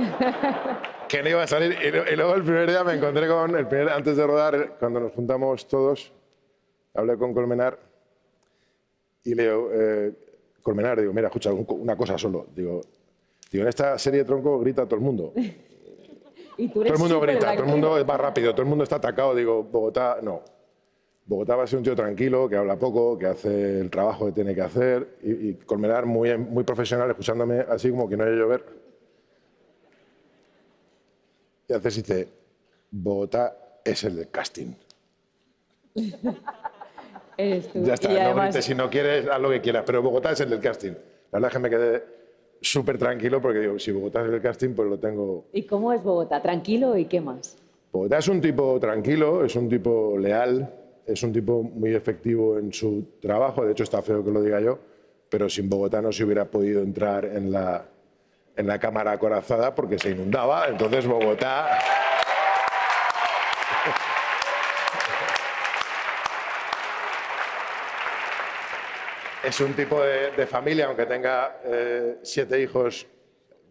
que no iba a salir. Y luego el primer día me encontré antes de rodar, cuando nos juntamos todos, hablé con Colmenar y le digo, Colmenar, digo, mira, escucha, una cosa solo. Digo, en esta serie, tronco, grita todo el mundo. ¿Y tú Todo el mundo grita, todo el mundo va rápido, todo el mundo está atacado. Digo, Bogotá, no. Bogotá va a ser un tío tranquilo, que habla poco, que hace el trabajo que tiene que hacer, y Colmenar muy profesional, escuchándome así como que no haya llover. Y entonces dice, Bogotá es el del casting. Eres tú. Ya está, Y no además- grites, si no quieres, haz lo que quieras, pero Bogotá es el del casting. La verdad es que me quedé súper tranquilo porque digo, si Bogotá es el del casting, pues lo tengo. ¿Y cómo es Bogotá? ¿Tranquilo y qué más? Bogotá es un tipo tranquilo, es un tipo leal, es un tipo muy efectivo en su trabajo, de hecho está feo que lo diga yo, pero sin Bogotá no se hubiera podido entrar en la cámara acorazada porque se inundaba, entonces Bogotá... Es un tipo de familia, aunque tenga 7 hijos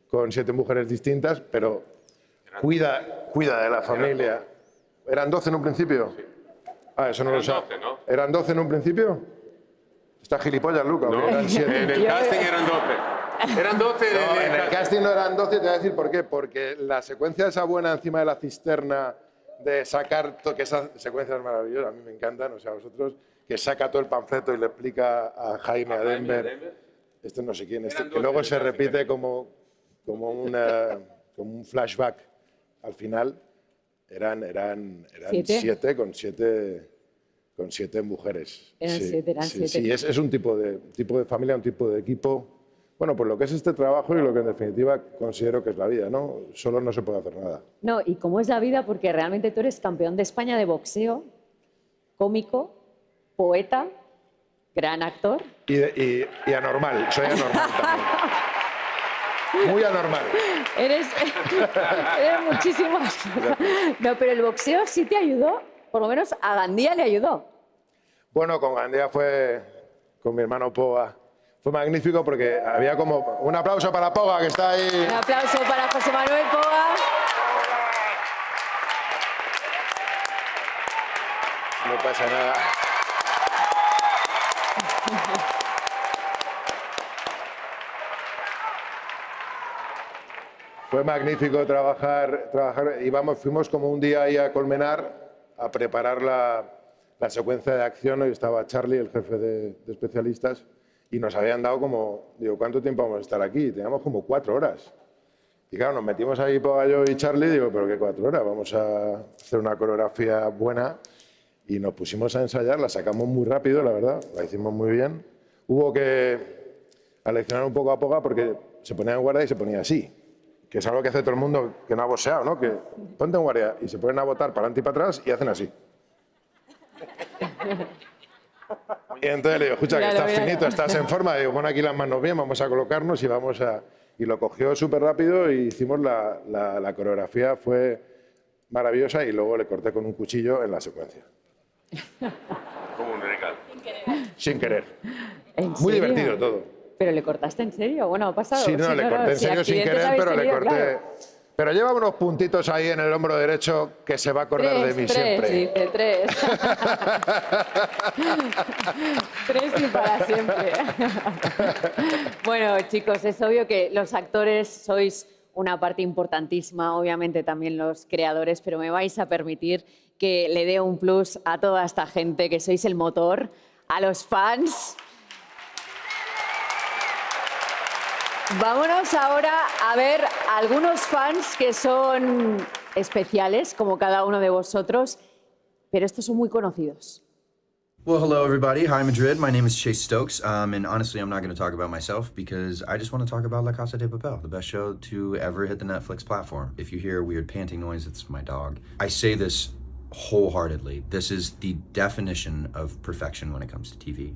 con 7 mujeres distintas, pero cuida de la familia. ¿Eran 12 en un principio? Ah, eso no lo sé. ¿Eran 12 en un principio? ¿Está gilipollas, Luca? No, Eran 7. en el casting eran 12. Eran 12 No, en el casting no eran 12, te voy a decir por qué. Porque la secuencia esa buena encima de la cisterna de sacar, que esa secuencia es maravillosa, a mí me encantan, o sea, a vosotros, que saca todo el panfleto y le explica a Jaime, a Denver, esto no sé quién, que luego se repite como un flashback al final, eran 7 con 7 mujeres. Eran 7, eran 7. Sí, es un tipo de familia, un tipo de equipo. Bueno, pues lo que es este trabajo y lo que en definitiva considero que es la vida, ¿no? Solo no se puede hacer nada. No, y cómo es la vida, porque realmente tú eres campeón de España de boxeo, cómico, poeta, gran actor. Y anormal, soy anormal también. Muy anormal. Eres muchísimas cosas. No, pero el boxeo sí te ayudó, por lo menos a Gandía le ayudó. Bueno, con Gandía con mi hermano Poga. Fue magnífico porque había como... Un aplauso para Poga, que está ahí. Un aplauso para José Manuel Poga. No pasa nada. Fue magnífico trabajar. Fuimos como un día ahí a Colmenar a preparar la secuencia de acción. Hoy estaba Charlie, el jefe de especialistas, y nos habían dado como, digo, ¿cuánto tiempo vamos a estar aquí? Teníamos como 4 horas. Y claro, nos metimos ahí, yo y Charlie, digo, ¿pero qué 4 horas? Vamos a hacer una coreografía buena. Y nos pusimos a ensayar, la sacamos muy rápido, la verdad, la hicimos muy bien. Hubo que aleccionar un poco a Poga porque se ponía en guardia y se ponía así, que es algo que hace todo el mundo que no ha boxeado, ¿no? Que ponte en guardia y se ponen a botar para adelante y para atrás y hacen así. Y entonces le digo, escucha, que estás finito, estás en forma. Digo, pon aquí las manos bien, vamos a colocarnos y vamos a... Y lo cogió súper rápido y hicimos la coreografía, fue maravillosa y luego le corté con un cuchillo en la secuencia. Como un regalo. Sin querer. ¿En Muy serio? divertido todo. ¿Pero le cortaste en serio? Bueno, ha pasado. Sí, no, le corté en serio sin querer, pero le corté... Claro. Pero lleva unos puntitos ahí en el hombro derecho que se va a acordar de mí siempre. Dice 3. 3 y para siempre. Bueno, chicos, es obvio que los actores sois una parte importantísima, obviamente también los creadores, pero me vais a permitir que le dé un plus a toda esta gente, que sois el motor, a los fans. Vámonos ahora a ver algunos fans que son especiales, como cada uno de vosotros, pero estos son muy conocidos. Well, hello, everybody. Hi, Madrid. My name is Chase Stokes, and honestly, I'm not going to talk about myself because I just want to talk about La Casa de Papel, the best show to ever hit the Netflix platform. If you hear a weird panting noise, it's my dog. I say this wholeheartedly. This is the definition of perfection when it comes to TV.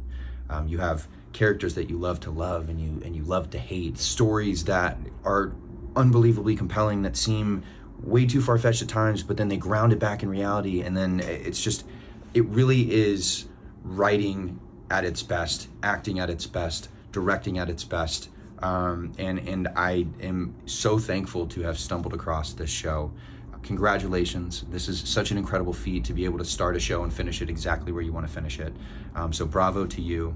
You have characters that you love to love and you love to hate, stories that are unbelievably compelling that seem way too far-fetched at times, but then they ground it back in reality, and then it's just, it really is writing at its best, acting at its best, directing at its best, and I am so thankful to have stumbled across this show. Congratulations. This is such an incredible feat to be able to start a show and finish it exactly where you want to finish it. So bravo to you,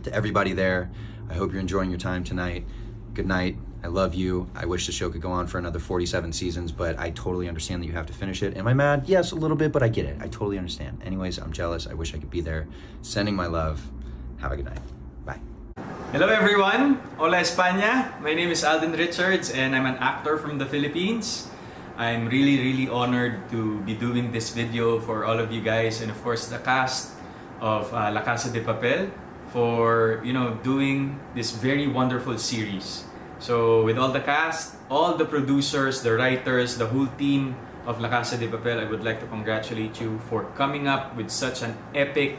to everybody there. I hope you're enjoying your time tonight. Good night. I love you. I wish the show could go on for another 47 seasons, but I totally understand that you have to finish it. Am I mad? Yes, a little bit, but I get it. I totally understand. Anyways, I'm jealous. I wish I could be there. Sending my love. Have a good night. Bye. Hello everyone! Hola España! My name is Alden Richards and I'm an actor from the Philippines. I'm really honored to be doing this video for all of you guys and of course the cast of La Casa de Papel for doing this very wonderful series. So with all the cast, all the producers, the writers, the whole team of La Casa de Papel, I would like to congratulate you for coming up with such an epic,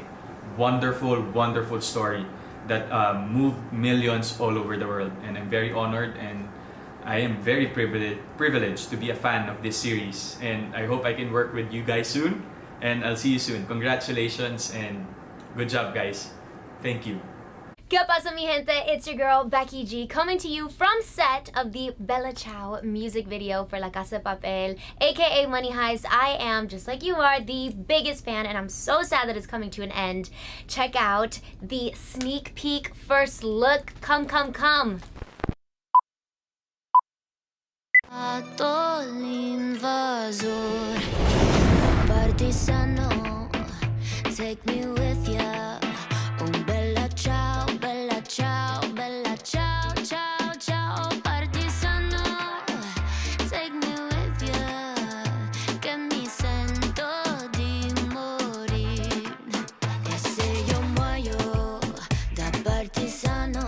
wonderful story that moved millions all over the world. And I'm very honored and I am very privileged to be a fan of this series. And I hope I can work with you guys soon. And I'll see you soon. Congratulations and good job, guys. Thank you. ¿Qué pasa, mi gente? It's your girl, Becky G, coming to you from set of the Bella Ciao music video for La Casa de Papel, aka Money Heist. I am, just like you are, the biggest fan, and I'm so sad that it's coming to an end. Check out the sneak peek first look. Come. Invasor, partisano, take me with ya. Bella ciao, bella ciao, bella ciao, ciao, ciao, partisano, take me with ya, che mi sento di morir. E se io muoio da partisano,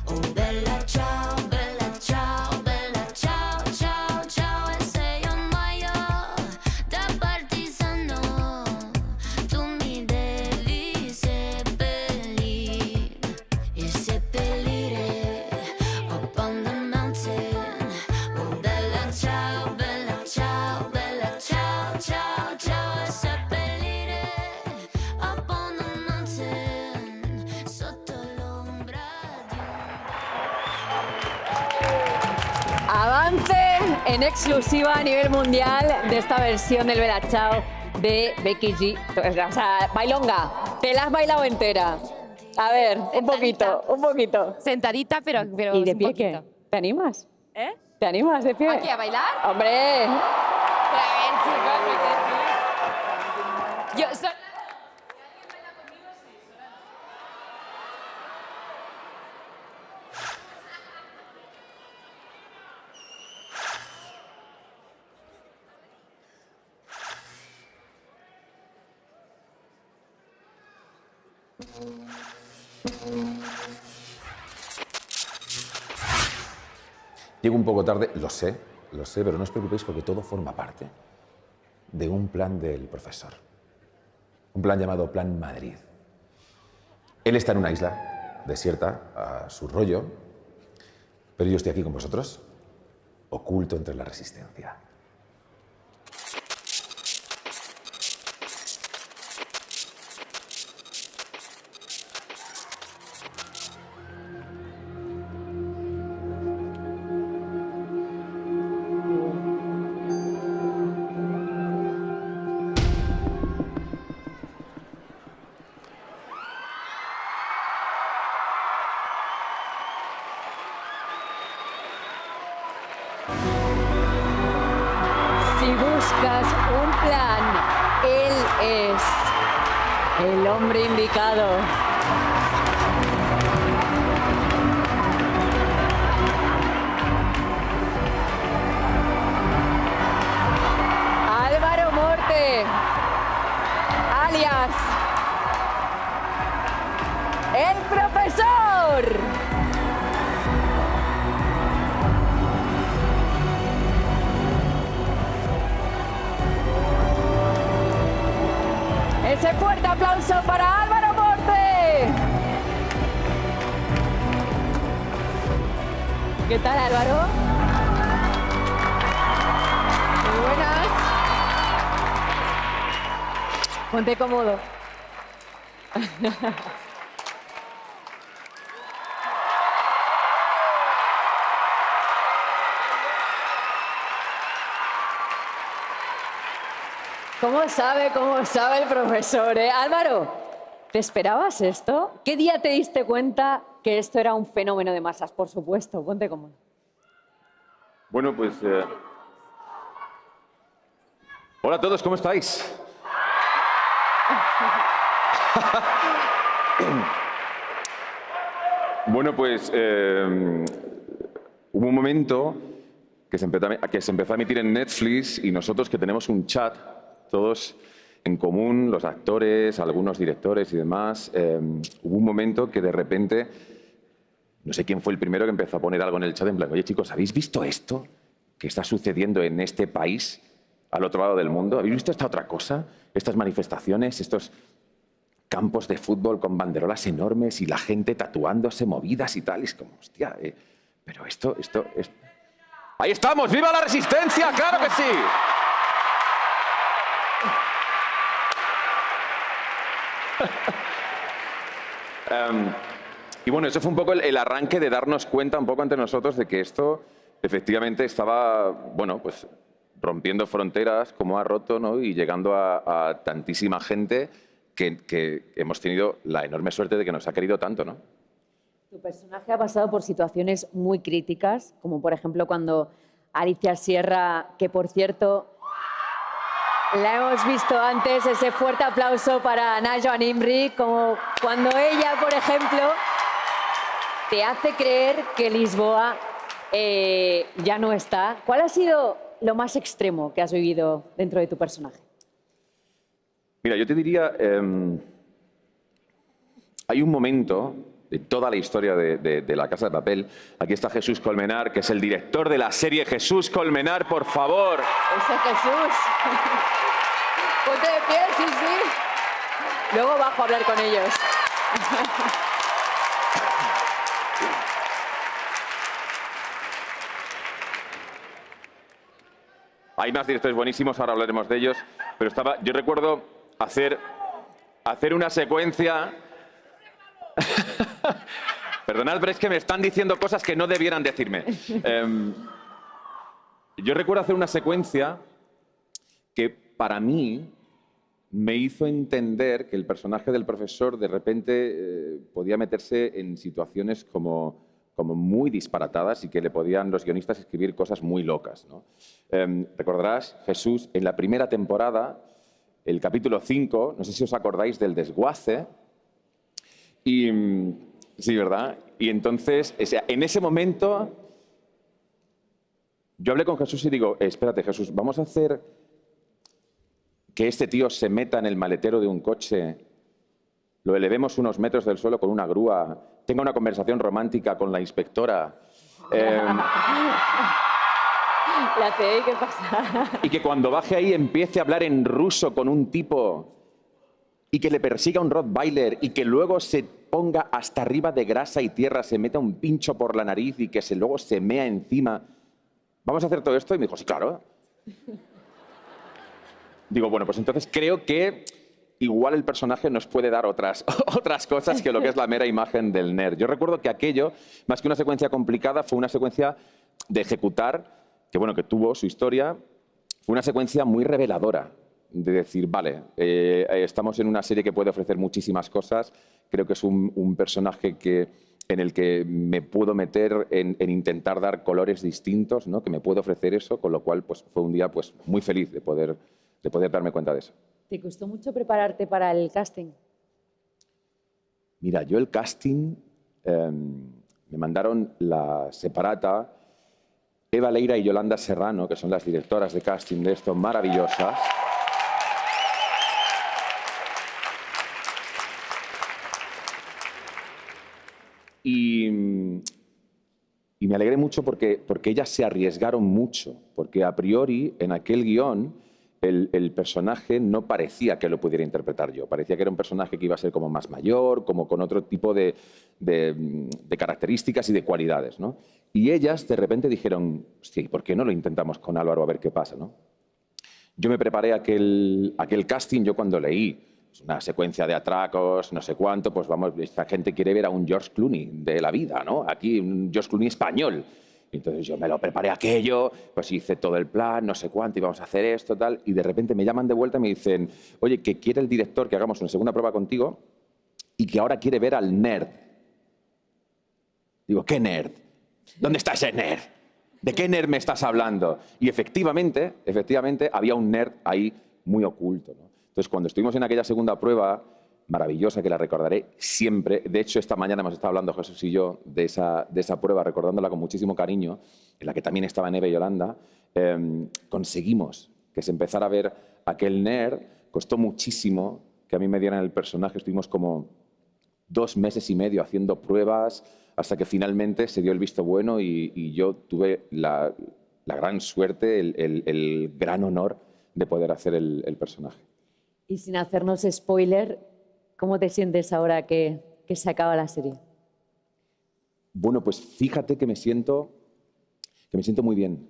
oh bella ciao, bella ciao, bella ciao, ciao, ciao, e se io muoio da partisano, tu mi devi seppellire, e seppellire up on the mountain. Oh bella ciao, bella ciao, bella ciao, ciao, ciao, e seppellire up on the mountain, sotto l'ombra di Avance en exclusiva a nivel mundial de esta versión del Bella Ciao de Becky G. O sea, bailonga, te la has bailado entera. A ver, un poquito. Sentadita, pero ¿Y de un pie poquito. qué? ¿Te animas? ¿Eh? ¿Te animas de pie? ¿Aquí a bailar? ¡Hombre! Pero a ver, chicos, yo soy... Llego un poco tarde, lo sé, pero no os preocupéis porque todo forma parte de un plan del profesor. Un plan llamado Plan Madrid. Él está en una isla desierta, a su rollo, pero yo estoy aquí con vosotros, oculto entre la resistencia. Si buscas un plan, él es el hombre indicado. Álvaro Morte, alias el profesor. Ese fuerte aplauso para Álvaro Morte. ¿Qué tal, Álvaro? Muy buenas. Ponte cómodo. ¿Cómo sabe el profesor? Álvaro, ¿te esperabas esto? ¿Qué día te diste cuenta que esto era un fenómeno de masas? Por supuesto, ponte cómodo. Bueno, pues... Hola a todos, ¿cómo estáis? Bueno, pues hubo un momento que se empezó a emitir en Netflix y nosotros que tenemos un chat, todos en común, los actores, algunos directores y demás, hubo un momento que de repente, no sé quién fue el primero que empezó a poner algo en el chat en plan, oye chicos, ¿habéis visto esto que está sucediendo en este país al otro lado del mundo? ¿Habéis visto esta otra cosa? Estas manifestaciones, estos campos de fútbol con banderolas enormes y la gente tatuándose, movidas y tal. Y es como, hostia, pero esto... ¡Ahí estamos! ¡Viva la resistencia! ¡Claro que sí! Y bueno, eso fue un poco el arranque de darnos cuenta un poco entre nosotros de que esto efectivamente estaba, bueno, pues rompiendo fronteras como ha roto, ¿no? Y llegando a tantísima gente que hemos tenido la enorme suerte de que nos ha querido tanto, ¿no? Tu personaje ha pasado por situaciones muy críticas, como por ejemplo cuando Alicia Sierra, que por cierto la hemos visto antes, ese fuerte aplauso para Najwa Nimri, como cuando ella, por ejemplo, te hace creer que Lisboa ya no está. ¿Cuál ha sido lo más extremo que has vivido dentro de tu personaje? Mira, yo te diría, hay un momento de toda la historia de La Casa de Papel. Aquí está Jesús Colmenar, que es el director de la serie. Jesús Colmenar, por favor. Ese Jesús. Ponte de pie, sí, sí. Luego bajo a hablar con ellos. Hay más directores buenísimos, ahora hablaremos de ellos. Pero yo recuerdo hacer una secuencia... Perdonad, pero es que me están diciendo cosas que no debieran decirme. Yo recuerdo hacer una secuencia que para mí me hizo entender que el personaje del profesor de repente podía meterse en situaciones como muy disparatadas y que le podían los guionistas escribir cosas muy locas, ¿no? Recordarás, Jesús, en la primera temporada, el capítulo 5, no sé si os acordáis del desguace, y sí, ¿verdad? Y entonces, en ese momento, yo hablé con Jesús y digo, espérate, Jesús, vamos a hacer que este tío se meta en el maletero de un coche, lo elevemos unos metros del suelo con una grúa, tenga una conversación romántica con la inspectora. La CE, ¿qué pasa? Y que cuando baje ahí empiece a hablar en ruso con un tipo y que le persiga un Rottweiler y que luego se ponga hasta arriba de grasa y tierra, se meta un pincho por la nariz y que luego se mea encima. ¿Vamos a hacer todo esto? Y me dijo, sí, claro. Digo, bueno, pues entonces creo que igual el personaje nos puede dar otras cosas que lo que es la mera imagen del nerd. Yo recuerdo que aquello, más que una secuencia complicada, fue una secuencia de ejecutar, que bueno, que tuvo su historia, fue una secuencia muy reveladora, de decir, vale, estamos en una serie que puede ofrecer muchísimas cosas, creo que es un personaje en el que me puedo meter en intentar dar colores distintos, ¿no? Que me puede ofrecer eso, con lo cual pues, fue un día pues, muy feliz de poder darme cuenta de eso. ¿Te costó mucho prepararte para el casting? Mira, yo el casting, me mandaron la Separata, Eva Leira y Yolanda Serrano, que son las directoras de casting de esto, maravillosas. Y me alegré mucho porque ellas se arriesgaron mucho, porque a priori en aquel guión el personaje no parecía que lo pudiera interpretar yo, parecía que era un personaje que iba a ser como más mayor, como con otro tipo de características y de cualidades, ¿no? Y ellas de repente dijeron, hostia, ¿y por qué no lo intentamos con Álvaro a ver qué pasa, ¿no? Yo me preparé aquel casting, yo cuando leí una secuencia de atracos, no sé cuánto, pues vamos, esta gente quiere ver a un George Clooney de la vida, ¿no? Aquí un George Clooney español. Entonces yo me lo preparé aquello, pues hice todo el plan, no sé cuánto, íbamos a hacer esto, tal, y de repente me llaman de vuelta y me dicen, oye, que quiere el director que hagamos una segunda prueba contigo y que ahora quiere ver al nerd. Digo, ¿qué nerd? ¿Dónde está ese nerd? ¿De qué nerd me estás hablando? Y efectivamente había un nerd ahí muy oculto, ¿no? Entonces, cuando estuvimos en aquella segunda prueba, maravillosa, que la recordaré siempre, de hecho, esta mañana hemos estado hablando Jesús y yo de esa prueba, recordándola con muchísimo cariño, en la que también estaba Neve y Yolanda, conseguimos que se empezara a ver aquel nerd. Costó muchísimo que a mí me dieran el personaje, estuvimos como 2 meses y medio haciendo pruebas hasta que finalmente se dio el visto bueno y yo tuve la gran suerte, el gran honor de poder hacer el personaje. Y sin hacernos spoiler, ¿cómo te sientes ahora que se acaba la serie? Bueno, pues fíjate que me siento muy bien.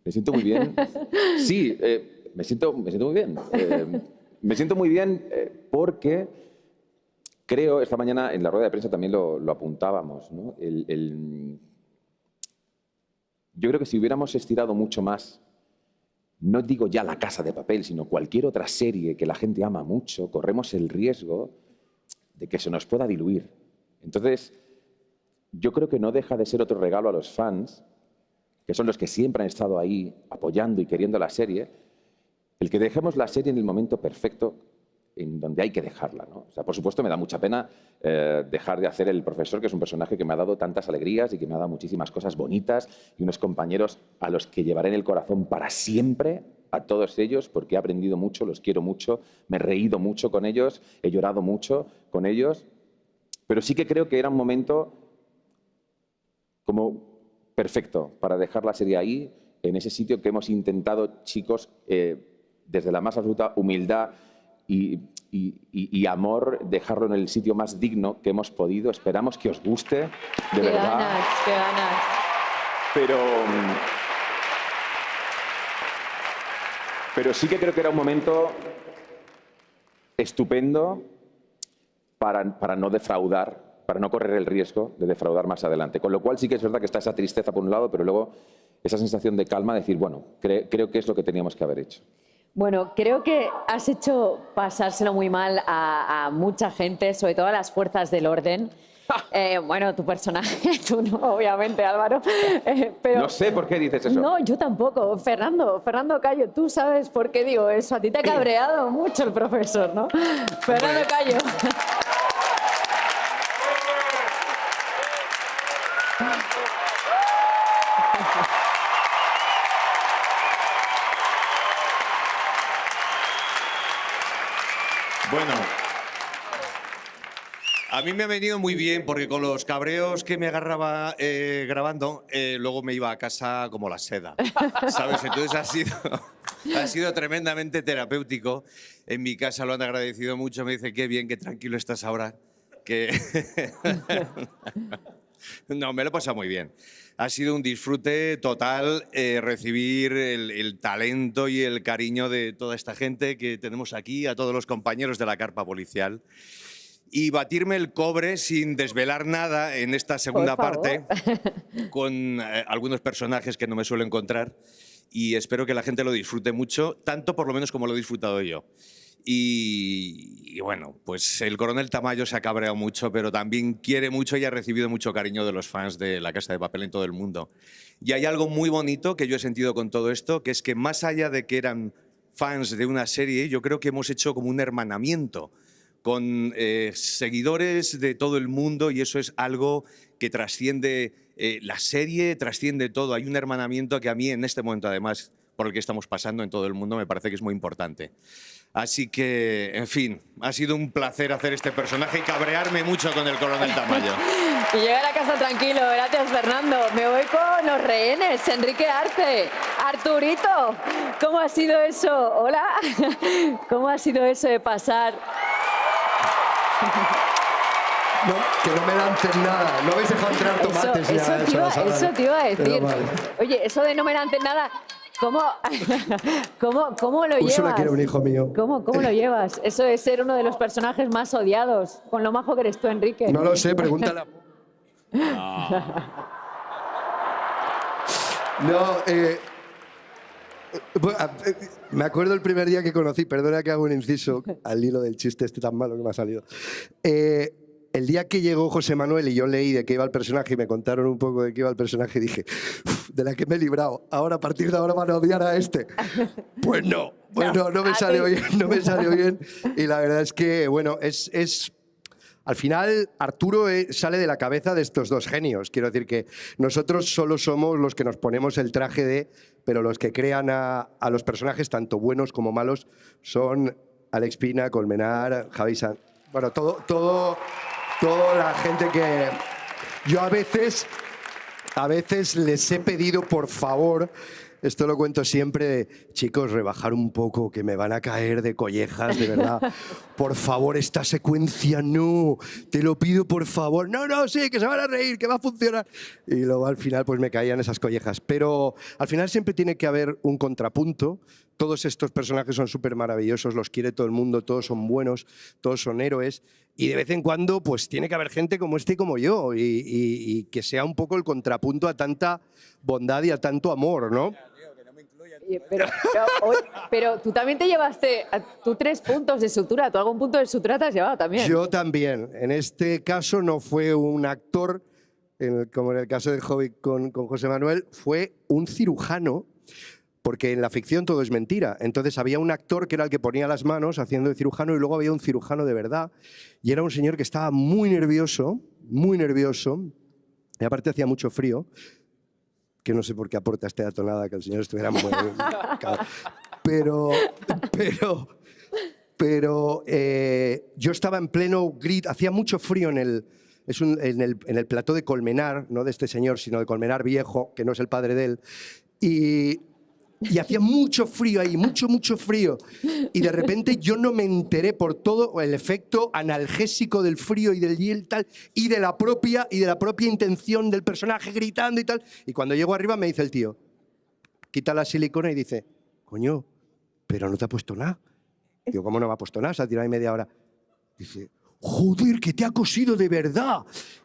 Me siento muy bien. Sí, me siento muy bien. Me siento muy bien porque creo, esta mañana en la rueda de prensa también lo apuntábamos, ¿no? Yo creo que si hubiéramos estirado mucho más, no digo ya La Casa de Papel, sino cualquier otra serie que la gente ama mucho, corremos el riesgo de que se nos pueda diluir. Entonces, yo creo que no deja de ser otro regalo a los fans, que son los que siempre han estado ahí apoyando y queriendo la serie, el que dejemos la serie en el momento perfecto en donde hay que dejarla, ¿no? O sea, por supuesto, me da mucha pena dejar de hacer el profesor, que es un personaje que me ha dado tantas alegrías y que me ha dado muchísimas cosas bonitas y unos compañeros a los que llevaré en el corazón para siempre, a todos ellos, porque he aprendido mucho, los quiero mucho, me he reído mucho con ellos, he llorado mucho con ellos, pero sí que creo que era un momento como perfecto para dejar la serie ahí, en ese sitio que hemos intentado, chicos, desde la más absoluta humildad y amor, dejarlo en el sitio más digno que hemos podido. Esperamos que os guste, de verdad. Qué ganas. Pero sí que creo que era un momento estupendo para no defraudar, para no correr el riesgo de defraudar más adelante. Con lo cual sí que es verdad que está esa tristeza por un lado, pero luego esa sensación de calma, de decir, bueno, creo que es lo que teníamos que haber hecho. Bueno, creo que has hecho pasárselo muy mal a mucha gente, sobre todo a las fuerzas del orden. Bueno, tu personaje, tú no, obviamente, Álvaro. Pero, no sé por qué dices eso. No, yo tampoco. Fernando Cayo, tú sabes por qué digo eso. A ti te ha cabreado mucho el profesor, ¿no? Fernando Cayo. Bueno, a mí me ha venido muy bien porque con los cabreos que me agarraba grabando, luego me iba a casa como la seda, ¿sabes? Entonces ha sido tremendamente terapéutico. En mi casa lo han agradecido mucho, me dicen qué bien, qué tranquilo estás ahora. No, me lo he pasado muy bien. Ha sido un disfrute total recibir el talento y el cariño de toda esta gente que tenemos aquí, a todos los compañeros de la carpa policial. Y batirme el cobre sin desvelar nada en esta segunda parte con algunos personajes que no me suelo encontrar. Y espero que la gente lo disfrute mucho, tanto por lo menos como lo he disfrutado yo. Y bueno, pues el coronel Tamayo se ha cabreado mucho, pero también quiere mucho y ha recibido mucho cariño de los fans de La Casa de Papel en todo el mundo. Y hay algo muy bonito que yo he sentido con todo esto, que es que más allá de que eran fans de una serie, yo creo que hemos hecho como un hermanamiento con seguidores de todo el mundo, y eso es algo que trasciende la serie, trasciende todo. Hay un hermanamiento que a mí en este momento, además, por el que estamos pasando en todo el mundo, me parece que es muy importante. Así que, en fin, ha sido un placer hacer este personaje y cabrearme mucho con el coronel Tamayo. Y llegar a casa tranquilo, gracias Fernando. Me voy con los rehenes, Enrique Arce, Arturito. ¿Cómo ha sido eso? Hola. ¿Cómo ha sido eso de pasar? No, que no me lancen nada. No habéis dejado entrar tomates. Eso te iba a decir. Oye, eso de no me lancen nada, ¿cómo lo llevas? Úrsula quiere un hijo mío. ¿Cómo lo llevas? Eso es ser uno de los personajes más odiados, con lo majo que eres tú, Enrique. No lo sé, pregúntale a... me acuerdo el primer día que conocí, perdona que hago un inciso al hilo del chiste este tan malo que me ha salido. el día que llegó José Manuel y yo leí de qué iba el personaje y me contaron un poco de qué iba el personaje, dije, de la que me he librado. Ahora, a partir de ahora van a odiar a este. Pues no, no me salió bien, no me salió bien. Y la verdad es que, bueno, al final, Arturo sale de la cabeza de estos dos genios. Quiero decir que nosotros solo somos los que nos ponemos el traje pero los que crean a los personajes, tanto buenos como malos, son Alex Pina, Colmenar, Javi Sanz. Bueno, toda la gente que... Yo a veces les he pedido, por favor, esto lo cuento siempre, chicos, rebajar un poco, que me van a caer de collejas, de verdad. Por favor, esta secuencia no, te lo pido por favor. No, sí, que se van a reír, que va a funcionar. Y luego al final pues me caían esas collejas. Pero al final siempre tiene que haber un contrapunto. Todos estos personajes son súper maravillosos, los quiere todo el mundo, todos son buenos, todos son héroes. Y de vez en cuando pues tiene que haber gente como este y como yo y que sea un poco el contrapunto a tanta bondad y a tanto amor, ¿no? Pero tú también te llevaste, tú 3 puntos de sutura, tú algún punto de sutura te has llevado también. Yo también. En este caso no fue un actor, como en el caso de Hobbit con José Manuel, fue un cirujano, porque en la ficción todo es mentira. Entonces había un actor que era el que ponía las manos haciendo de cirujano y luego había un cirujano de verdad. Y era un señor que estaba muy nervioso, y aparte hacía mucho frío, que no sé por qué aporta esta tonada que el señor estuviera muy... Pero yo estaba en pleno grit, hacía mucho frío en el plató de Colmenar, no de este señor, sino de Colmenar viejo, que no es el padre de él, y hacía mucho frío ahí, mucho frío. Y de repente yo no me enteré por todo el efecto analgésico del frío y del hielo tal, y de la propia intención del personaje gritando y tal. Y cuando llego arriba me dice el tío, quita la silicona y dice, coño, pero no te ha puesto nada. Digo, ¿cómo no me ha puesto nada? Se ha tirado ahí media hora. Dice, joder, que te ha cosido de verdad.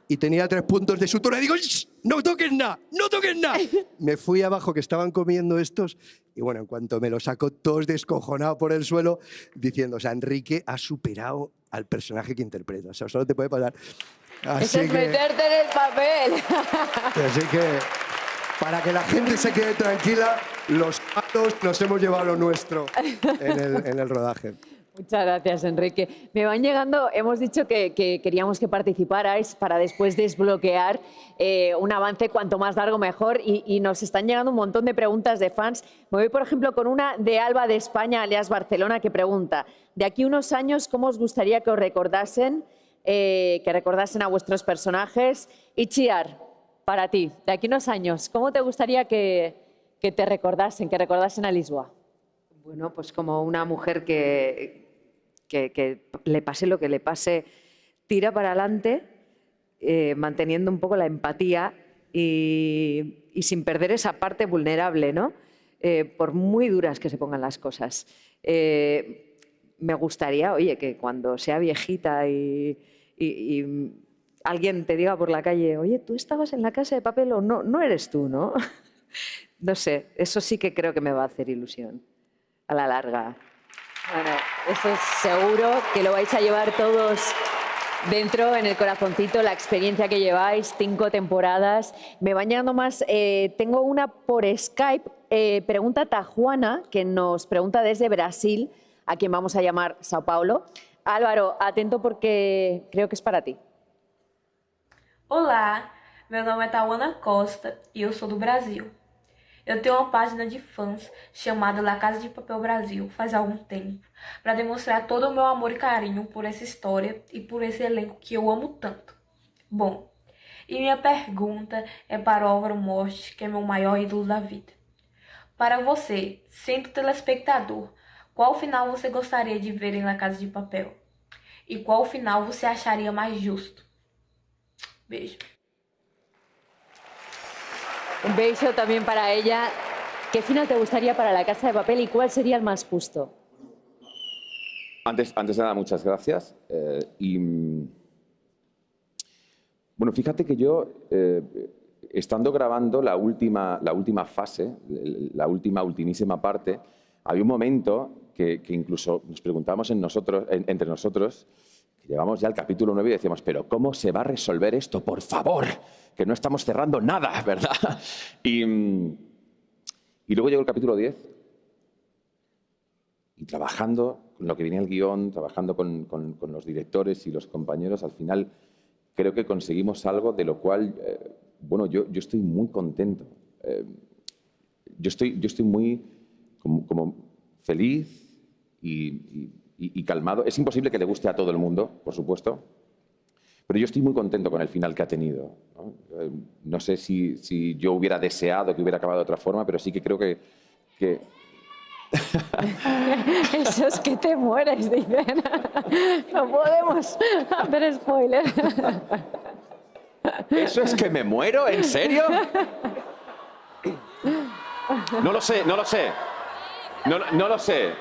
Y tenía 3 puntos de sutura. Y digo, no toques nada, no toques nada. Me fui abajo, que estaban comiendo estos. Y bueno, en cuanto me lo saco, todos descojonados por el suelo, diciendo, o sea, Enrique ha superado al personaje que interpreta. O sea, solo te puede pasar. Eso es meterte en el papel. Así que, para que la gente se quede tranquila, los malos nos hemos llevado lo nuestro en el rodaje. Muchas gracias, Enrique. Me van llegando, hemos dicho que queríamos que participarais para después desbloquear un avance cuanto más largo mejor y nos están llegando un montón de preguntas de fans. Me voy, por ejemplo, con una de Alba de España, alias Barcelona, que pregunta, de aquí unos años, ¿cómo os gustaría que os recordasen, a vuestros personajes? Y Chiar, para ti, de aquí unos años, ¿cómo te gustaría que te recordasen, a Lisboa? Bueno, pues como una mujer que le pase lo que le pase, tira para adelante, manteniendo un poco la empatía y sin perder esa parte vulnerable, ¿no? Por muy duras que se pongan las cosas. Me gustaría, oye, que cuando sea viejita y alguien te diga por la calle, oye, ¿tú estabas en La Casa de Papel o no? No eres tú, ¿no? No sé, eso sí que creo que me va a hacer ilusión a la larga. Bueno, eso es seguro que lo vais a llevar todos dentro, en el corazoncito, la experiencia que lleváis, 5 temporadas. Me van llegando más. Tengo una por Skype. Pregunta Tajuana, que nos pregunta desde Brasil, a quien vamos a llamar Sao Paulo. Álvaro, atento porque creo que es para ti. Olá, meu nome é Tawana Costa e eu sou do Brasil. Eu tenho uma página de fãs chamada La Casa de Papel Brasil faz algum tempo, para demonstrar todo o meu amor e carinho por essa história e por esse elenco que eu amo tanto. Bom, e minha pergunta é para o Álvaro Morte, que é meu maior ídolo da vida. Para você, sendo telespectador, qual final você gostaria de ver em La Casa de Papel? E qual final você acharia mais justo? Beijo. Un beso también para ella. ¿Qué final te gustaría para La Casa de Papel y cuál sería el más justo? Antes de nada, muchas gracias. Bueno, fíjate que yo, estando grabando la última fase, la ultimísima parte, había un momento que incluso nos preguntábamos entre nosotros, Llegamos ya al capítulo 9 y decíamos, pero ¿cómo se va a resolver esto? Por favor, que no estamos cerrando nada, ¿verdad? Y luego llegó el capítulo 10 y trabajando con lo que venía el guión, trabajando con los directores y los compañeros, al final creo que conseguimos algo de lo cual, bueno, yo estoy muy contento. Yo estoy muy como feliz y calmado. Es imposible que le guste a todo el mundo, por supuesto, pero yo estoy muy contento con el final que ha tenido. No sé si yo hubiera deseado que hubiera acabado de otra forma, pero sí que creo que Eso es que te mueres, dicen. No podemos hacer spoiler. ¿Eso es que me muero? ¿En serio? No lo sé. No lo sé.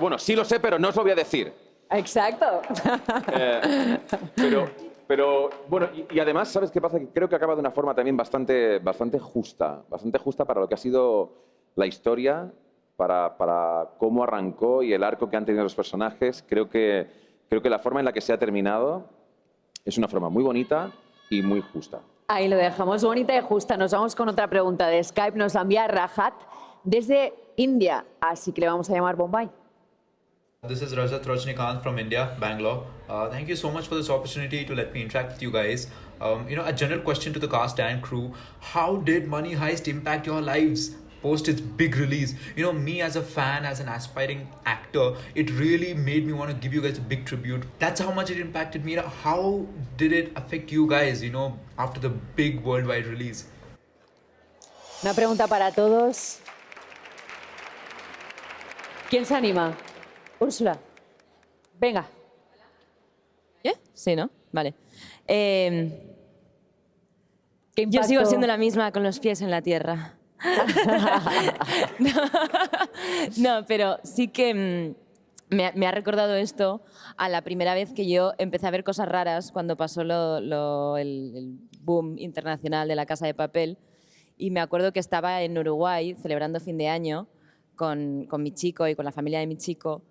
Bueno, sí lo sé, pero no os lo voy a decir. Exacto. Pero bueno, y además, ¿sabes qué pasa? Que creo que acaba de una forma también bastante justa para lo que ha sido la historia, para cómo arrancó y el arco que han tenido los personajes. Creo que la forma en la que se ha terminado es una forma muy bonita y muy justa. Ahí lo dejamos, bonita y justa. Nos vamos con otra pregunta de Skype. Nos la envía Rahat desde India, así que le vamos a llamar Bombay. This is Rajat Rajnikant from India, Bangalore. Thank you so much for this opportunity to let me interact with you guys. A general question to the cast and crew. How did Money Heist impact your lives post its big release? Me as a fan, as an aspiring actor, it really made me want to give you guys a big tribute. That's how much it impacted me. How did it affect you guys, after the big worldwide release? Una pregunta para todos. ¿Quién se anima? Úrsula. Venga. Sí, ¿no? Vale. ¿Qué Yo sigo impacto? siendo la misma con los pies en la tierra. No, pero sí que me ha recordado esto a la primera vez que yo empecé a ver cosas raras cuando pasó el boom internacional de La Casa de Papel. Y me acuerdo que estaba en Uruguay celebrando fin de año con mi chico y con la familia de mi chico.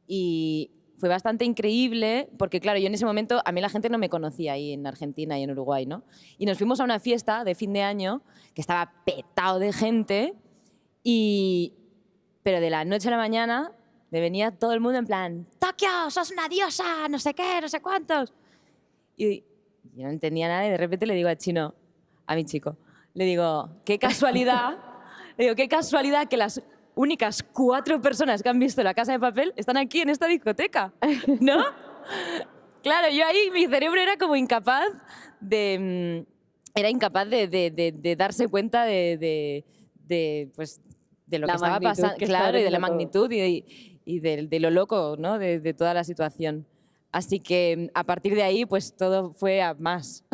Y fue bastante increíble porque, claro, yo en ese momento, a mí la gente no me conocía ahí en Argentina y en Uruguay, ¿no? Y nos fuimos a una fiesta de fin de año que estaba petado de gente, pero de la noche a la mañana me venía todo el mundo en plan, ¡Tokio, sos una diosa! No sé qué, no sé cuántos. Y yo no entendía nada y de repente le digo al chino, a mi chico, le digo, qué casualidad, que las únicas 4 personas que han visto La Casa de Papel están aquí en esta discoteca, ¿no? Claro, yo ahí, mi cerebro era como incapaz de darse cuenta de lo que estaba pasando, claro, y de la magnitud y de lo loco, ¿no? de toda la situación. Así que a partir de ahí, pues todo fue a más.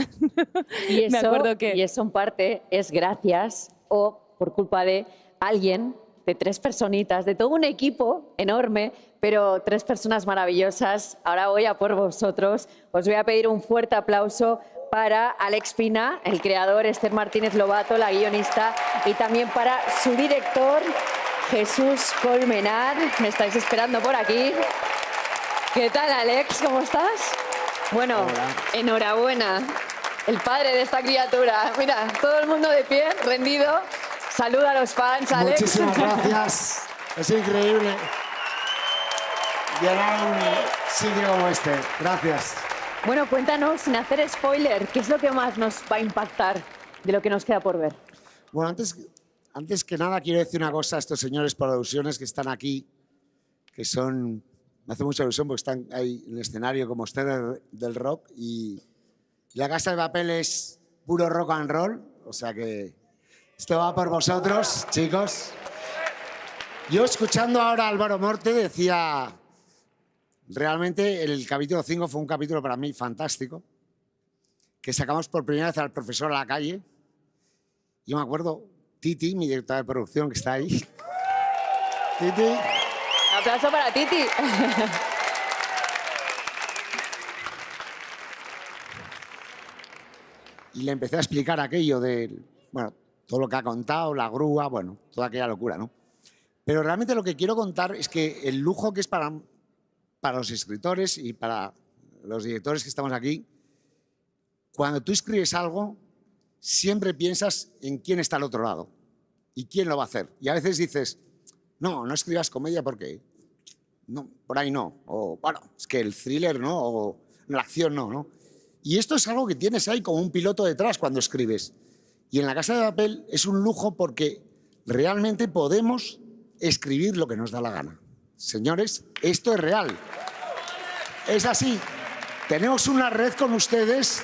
Y eso, Me acuerdo que... y eso en parte es gracias o por culpa de alguien, de 3 personitas, de todo un equipo enorme, pero 3 personas maravillosas. Ahora voy a por vosotros. Os voy a pedir un fuerte aplauso para Alex Pina, el creador, Esther Martínez Lobato, la guionista, y también para su director, Jesús Colmenar. Me estáis esperando por aquí. ¿Qué tal, Alex? ¿Cómo estás? Bueno, enhorabuena. El padre de esta criatura. Mira, todo el mundo de pie, rendido. Saluda a los fans, Alex. Muchísimas gracias. Es increíble llegar a un sitio como este. Gracias. Bueno, cuéntanos, sin hacer spoiler, ¿qué es lo que más nos va a impactar de lo que nos queda por ver? Bueno, antes que nada quiero decir una cosa a estos señores producciones que están aquí, que son... Me hace mucha ilusión porque están ahí en el escenario como estrellas del rock y La Casa de Papel es puro rock and roll, o sea que esto va por vosotros, chicos. Yo escuchando ahora a Álvaro Morte decía, realmente el capítulo 5 fue un capítulo para mí fantástico, que sacamos por primera vez al profesor a la calle. Yo me acuerdo, Titi, mi directora de producción que está ahí. Titi. Un aplauso para Titi. Y le empecé a explicar aquello de, bueno, todo lo que ha contado, la grúa, bueno, toda aquella locura, ¿no? Pero realmente lo que quiero contar es que el lujo que es para los escritores y para los directores que estamos aquí, cuando tú escribes algo, siempre piensas en quién está al otro lado y quién lo va a hacer. Y a veces dices, no, no escribas comedia porque no, por ahí no. O bueno, es que el thriller no, o la acción no, ¿no? Y esto es algo que tienes ahí como un piloto detrás cuando escribes. Y en La Casa de Papel es un lujo porque realmente podemos escribir lo que nos da la gana. Señores, esto es real. Es así. Tenemos una red con ustedes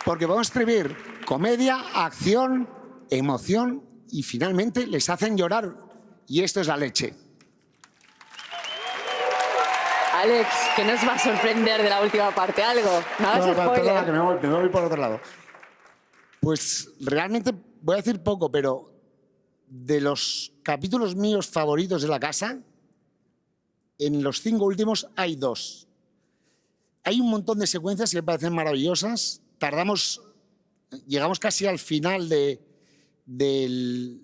porque podemos escribir comedia, acción, emoción y finalmente les hacen llorar. Y esto es la leche. Alex, ¿qué nos va a sorprender de la última parte? ¿Algo? Nada No, más spoiler. perdona, que me voy por otro lado. Pues realmente voy a decir poco, pero de los capítulos míos favoritos de La Casa, en los 5 últimos hay 2. Hay un montón de secuencias que me parecen maravillosas. Llegamos casi al final del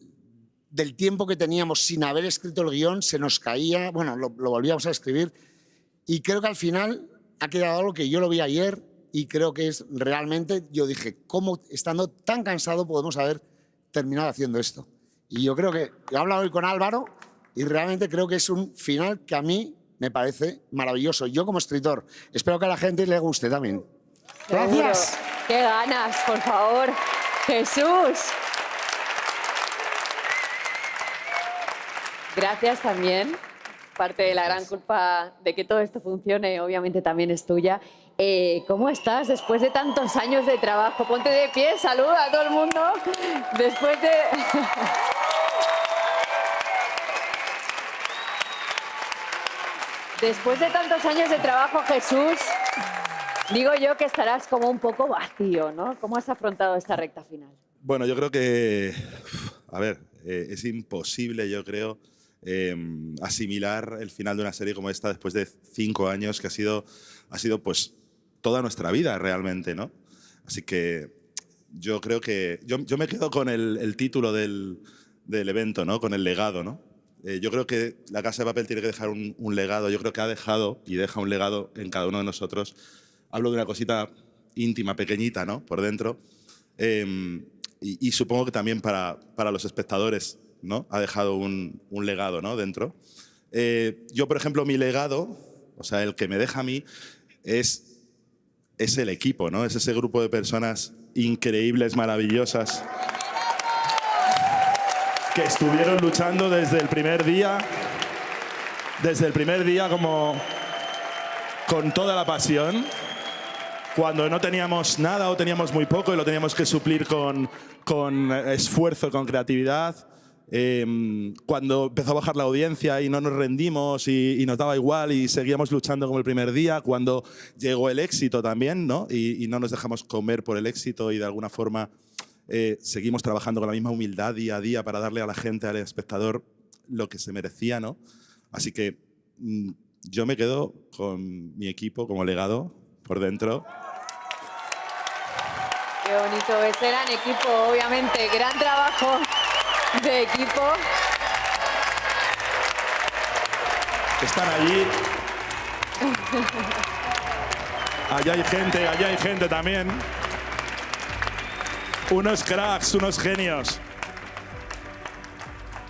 tiempo que teníamos sin haber escrito el guión, se nos caía, bueno, lo volvíamos a escribir y creo que al final ha quedado algo que yo lo vi ayer y creo que es realmente, yo dije, ¿cómo estando tan cansado podemos haber terminado haciendo esto? Y yo creo que, he hablado hoy con Álvaro y realmente creo que es un final que a mí me parece maravilloso. Yo como escritor, espero que a la gente le guste también. Gracias. Seguro. ¡Qué ganas, por favor! ¡Jesús! Gracias también. Parte de la gran culpa de que todo esto funcione, obviamente, también es tuya. ¿Cómo estás después de tantos años de trabajo? Ponte de pie, saluda a todo el mundo. Después de... Después de tantos años de trabajo, Jesús, digo yo que estarás como un poco vacío, ¿no? ¿Cómo has afrontado esta recta final? Bueno, yo creo que, a ver, es imposible, yo creo, asimilar el final de una serie como esta después de 5 años, que ha sido pues toda nuestra vida realmente, ¿no? Así que yo creo que, yo me quedo con el título del evento, ¿no? Con el legado, ¿no? Yo creo que La Casa de Papel tiene que dejar un legado. Yo creo que ha dejado y deja un legado en cada uno de nosotros. Hablo de una cosita íntima, pequeñita, ¿no? Por dentro. Y supongo que también para los espectadores, ¿no? Ha dejado un legado, ¿no? Dentro. Yo, por ejemplo, mi legado, o sea, el que me deja a mí, es el equipo, ¿no? Es ese grupo de personas increíbles, maravillosas, que estuvieron luchando desde el primer día como con toda la pasión, cuando no teníamos nada o teníamos muy poco y lo teníamos que suplir con esfuerzo, con creatividad, cuando empezó a bajar la audiencia y no nos rendimos y nos daba igual y seguíamos luchando como el primer día, cuando llegó el éxito también, ¿no? Y no nos dejamos comer por el éxito y de alguna forma seguimos trabajando con la misma humildad día a día para darle a la gente, al espectador, lo que se merecía, ¿no? Así que yo me quedo con mi equipo como legado por dentro. Qué bonito, ese gran equipo, obviamente, gran trabajo de equipo. Están allí. Allá hay gente también. Unos cracks, unos genios.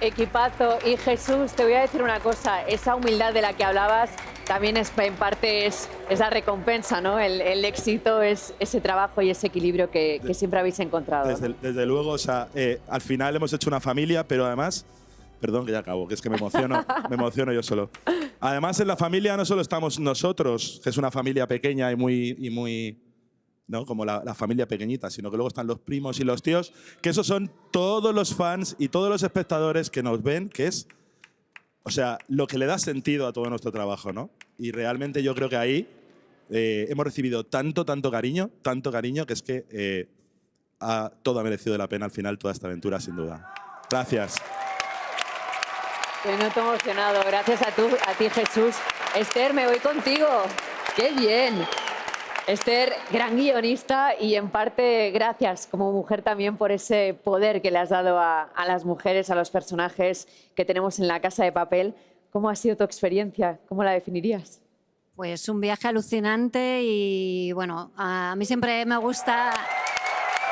Equipazo. Y Jesús, te voy a decir una cosa, esa humildad de la que hablabas también en parte es la recompensa, ¿no? El éxito es ese trabajo y ese equilibrio que siempre habéis encontrado. Desde luego, o sea, al final hemos hecho una familia, pero además, perdón que ya acabo, que es que me emociono yo solo. Además, en la familia no solo estamos nosotros, que es una familia pequeña y muy ¿no? Como la familia pequeñita, sino que luego están los primos y los tíos, que esos son todos los fans y todos los espectadores que nos ven, que es, o sea, lo que le da sentido a todo nuestro trabajo, ¿no? Y realmente yo creo que ahí hemos recibido tanto cariño, que es que todo ha merecido la pena al final toda esta aventura, sin duda. Gracias. Te noto emocionado. Gracias a ti, Jesús. Esther, me voy contigo. ¡Qué bien! Esther, gran guionista y en parte gracias como mujer también por ese poder que le has dado a las mujeres, a los personajes que tenemos en La Casa de Papel. ¿Cómo ha sido tu experiencia? ¿Cómo la definirías? Pues un viaje alucinante y bueno, a mí siempre me gusta...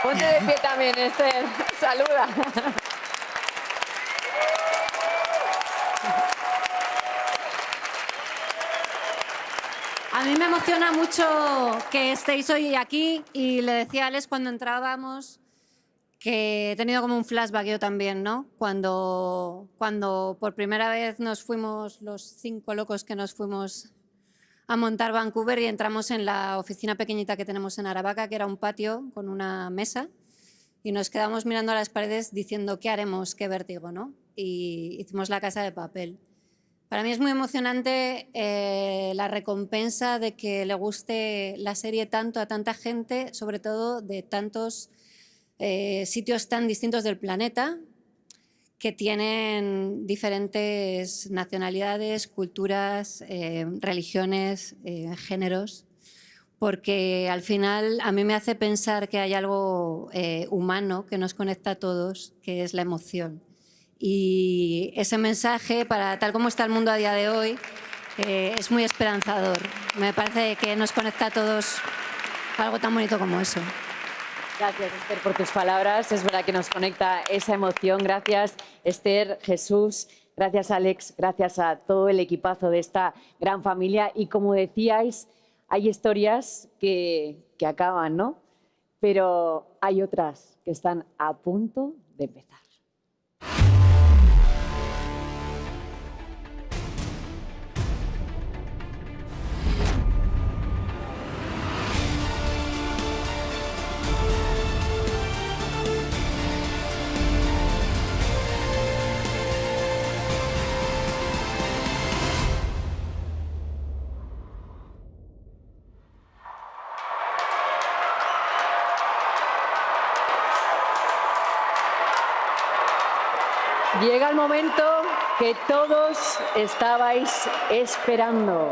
Ponte de pie también, Esther. Saluda. A mí me emociona mucho que estéis hoy aquí y le decía a Alex cuando entrábamos que he tenido como un flashback yo también, ¿no? Cuando por primera vez nos fuimos, los 5 locos que nos fuimos a montar Vancouver y entramos en la oficina pequeñita que tenemos en Aravaca, que era un patio con una mesa, y nos quedamos mirando a las paredes diciendo ¿qué haremos? ¡Qué vértigo!, ¿no? Y hicimos La Casa de Papel. Para mí es muy emocionante la recompensa de que le guste la serie tanto a tanta gente, sobre todo de tantos sitios tan distintos del planeta, que tienen diferentes nacionalidades, culturas, religiones, géneros, porque al final a mí me hace pensar que hay algo humano que nos conecta a todos, que es la emoción. Y ese mensaje, para tal como está el mundo a día de hoy, es muy esperanzador. Me parece que nos conecta a todos algo tan bonito como eso. Gracias, Esther, por tus palabras. Es verdad que nos conecta esa emoción. Gracias, Esther, Jesús. Gracias, Alex. Gracias a todo el equipazo de esta gran familia. Y como decíais, hay historias que acaban, ¿no? Pero hay otras que están a punto de empezar. Llega el momento que todos estabais esperando.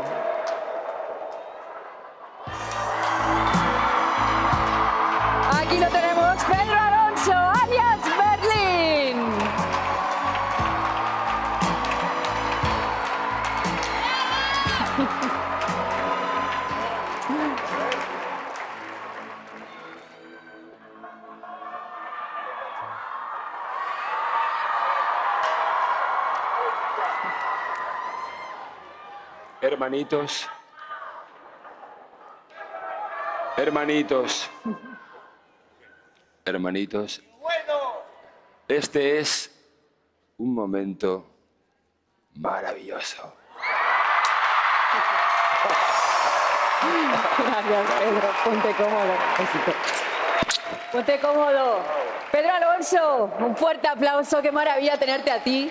Aquí lo tenemos, Pedro Alonso, alias Berlín. Hermanitos, hermanitos, hermanitos, este es un momento maravilloso. Gracias, Pedro. Ponte cómodo. Ponte cómodo. Pedro Alonso, un fuerte aplauso. Qué maravilla tenerte a ti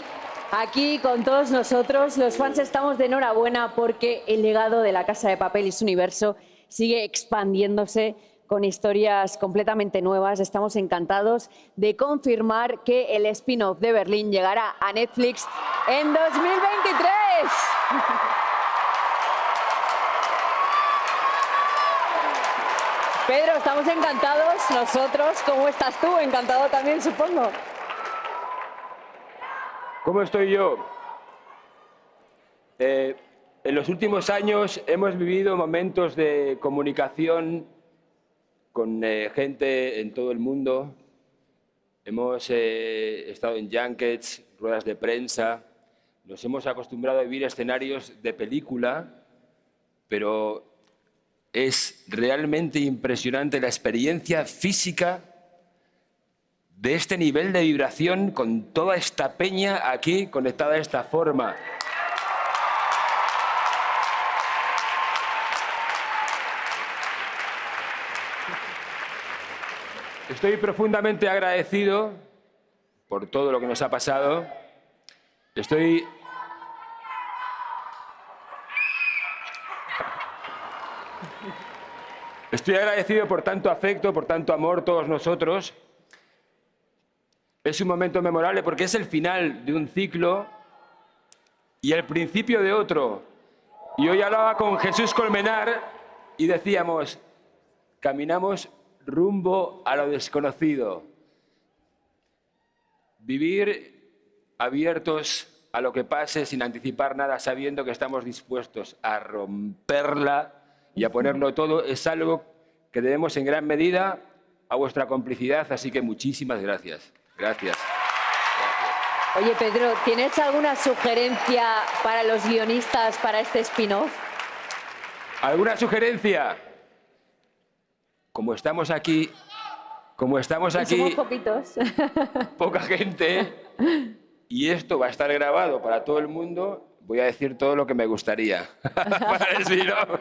aquí con todos nosotros. Los fans estamos de enhorabuena porque el legado de La Casa de Papel y su universo sigue expandiéndose con historias completamente nuevas. Estamos encantados de confirmar que el spin-off de Berlín llegará a Netflix en 2023. Pedro, estamos encantados nosotros. ¿Cómo estás tú? Encantado también, supongo. ¿Cómo estoy yo? En los últimos años hemos vivido momentos de comunicación con gente en todo el mundo. Hemos estado en junkets, ruedas de prensa. Nos hemos acostumbrado a vivir escenarios de película, pero es realmente impresionante la experiencia física de este nivel de vibración con toda esta peña aquí conectada de esta forma. Estoy profundamente agradecido por todo lo que nos ha pasado. Estoy agradecido por tanto afecto, por tanto amor, todos nosotros. Es un momento memorable porque es el final de un ciclo y el principio de otro. Y hoy hablaba con Jesús Colmenar y decíamos, caminamos rumbo a lo desconocido. Vivir abiertos a lo que pase sin anticipar nada, sabiendo que estamos dispuestos a romperla y a ponerlo todo, es algo que debemos en gran medida a vuestra complicidad, así que muchísimas gracias. Gracias. Oye, Pedro, ¿tienes alguna sugerencia para los guionistas para este spin-off? ¿Alguna sugerencia? Como estamos aquí, Somos poquitos. poca gente, y esto va a estar grabado para todo el mundo, voy a decir todo lo que me gustaría para el spin-off.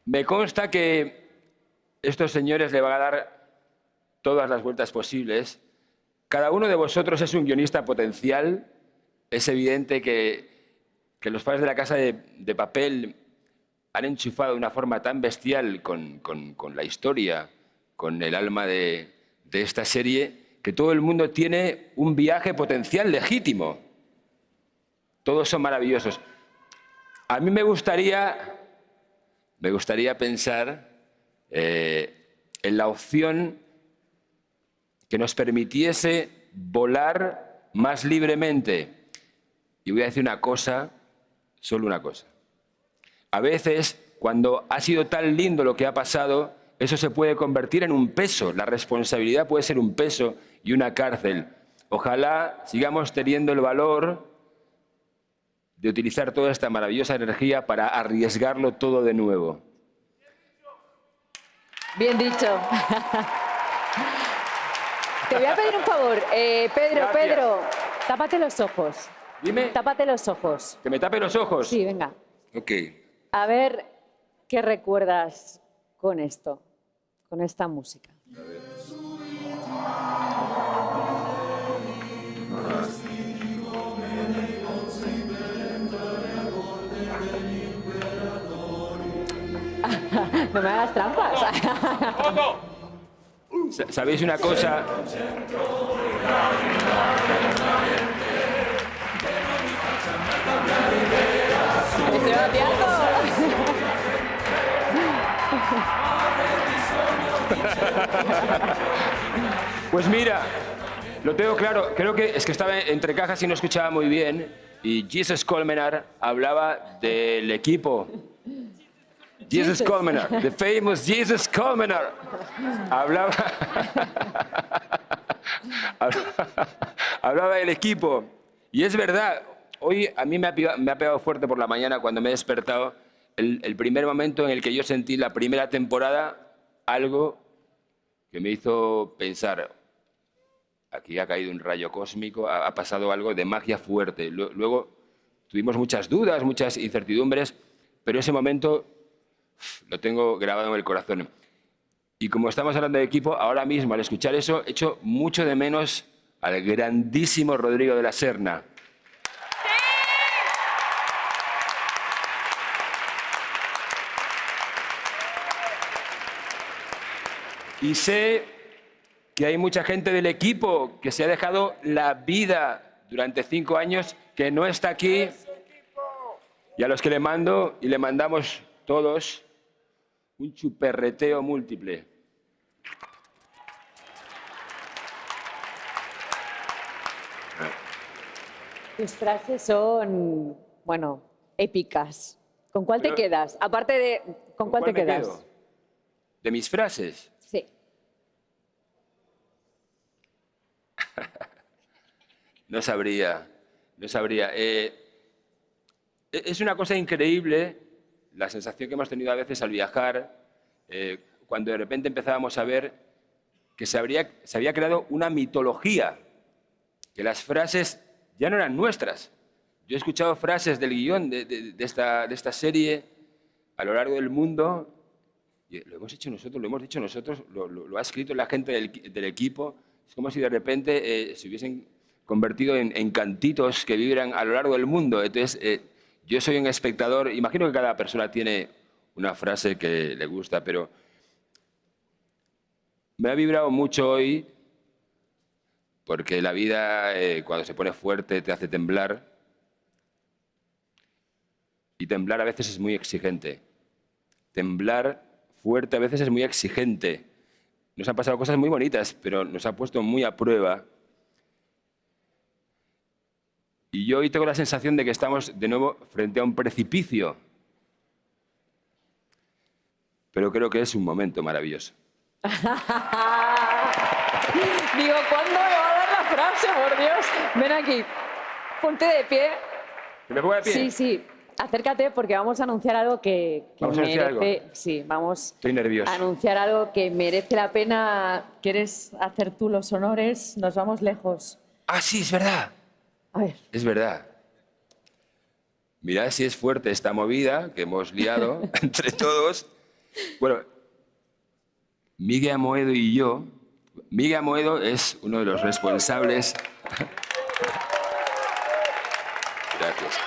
Me consta que estos señores le van a dar todas las vueltas posibles. Cada uno de vosotros es un guionista potencial. Es evidente que los fans de La Casa de Papel han enchufado de una forma tan bestial con la historia, con el alma de esta serie, que todo el mundo tiene un viaje potencial legítimo. Todos son maravillosos. A mí me gustaría pensar en la opción que nos permitiese volar más libremente. Y voy a decir una cosa, solo una cosa. A veces, cuando ha sido tan lindo lo que ha pasado, eso se puede convertir en un peso. La responsabilidad puede ser un peso y una cárcel. Ojalá sigamos teniendo el valor de utilizar toda esta maravillosa energía para arriesgarlo todo de nuevo. Bien dicho. Te voy a pedir un favor. Pedro, tápate los ojos. Dime. Tápate los ojos. ¿Que me tape los ojos? Sí, venga. Ok. A ver qué recuerdas con esto, con esta música. No me hagas trampas. ¿Sabéis una cosa? Pues mira, lo tengo claro. Creo que es que estaba entre cajas y no escuchaba muy bien. Y Jesus Colmenar hablaba del equipo. Jesus Colmenar, the famous Jesus Colmenar. Hablaba del equipo. Y es verdad, hoy a mí me ha pegado fuerte por la mañana cuando me he despertado el primer momento en el que yo sentí la primera temporada algo que me hizo pensar, aquí ha caído un rayo cósmico, ha pasado algo de magia fuerte. Luego tuvimos muchas dudas, muchas incertidumbres, pero ese momento lo tengo grabado en el corazón. Y como estamos hablando de equipo, ahora mismo al escuchar eso, echo mucho de menos al grandísimo Rodrigo de la Serna. Y sé que hay mucha gente del equipo que se ha dejado la vida durante 5 años, que no está aquí. Y a los que le mando y le mandamos todos un chuperreteo múltiple. Tus frases son, bueno, épicas. ¿Con cuál te quedas? Aparte de, ¿con cuál te quedas? Quedo? ¿De mis frases? Sí. No sabría. Es una cosa increíble la sensación que hemos tenido a veces al viajar, cuando de repente empezábamos a ver que se había creado una mitología, que las frases ya no eran nuestras. Yo he escuchado frases del guión de esta serie a lo largo del mundo, y lo hemos hecho nosotros, lo hemos dicho nosotros, lo ha escrito la gente del equipo. Es como si de repente se hubiesen convertido en cantitos que vibran a lo largo del mundo. Entonces, yo soy un espectador, imagino que cada persona tiene una frase que le gusta, pero me ha vibrado mucho hoy porque la vida, cuando se pone fuerte, te hace temblar. Y temblar a veces es muy exigente. Temblar fuerte a veces es muy exigente. Nos han pasado cosas muy bonitas, pero nos ha puesto muy a prueba. Y yo hoy tengo la sensación de que estamos de nuevo frente a un precipicio. Pero creo que es un momento maravilloso. Digo, ¿cuándo me va a dar la frase, por Dios? Ven aquí, ponte de pie. ¿Me pongo de pie? Sí, sí, acércate porque vamos a anunciar algo que ¿Vamos a anunciar merece... algo? Sí, vamos Estoy nervioso. a anunciar algo que merece la pena. ¿Quieres hacer tú los honores? Nos vamos lejos. Ah, sí, es verdad. A ver. Es verdad. Mirad si es fuerte esta movida que hemos liado entre todos. Bueno, Miguel Amoedo y yo. Miguel Amoedo es uno de los responsables. Gracias.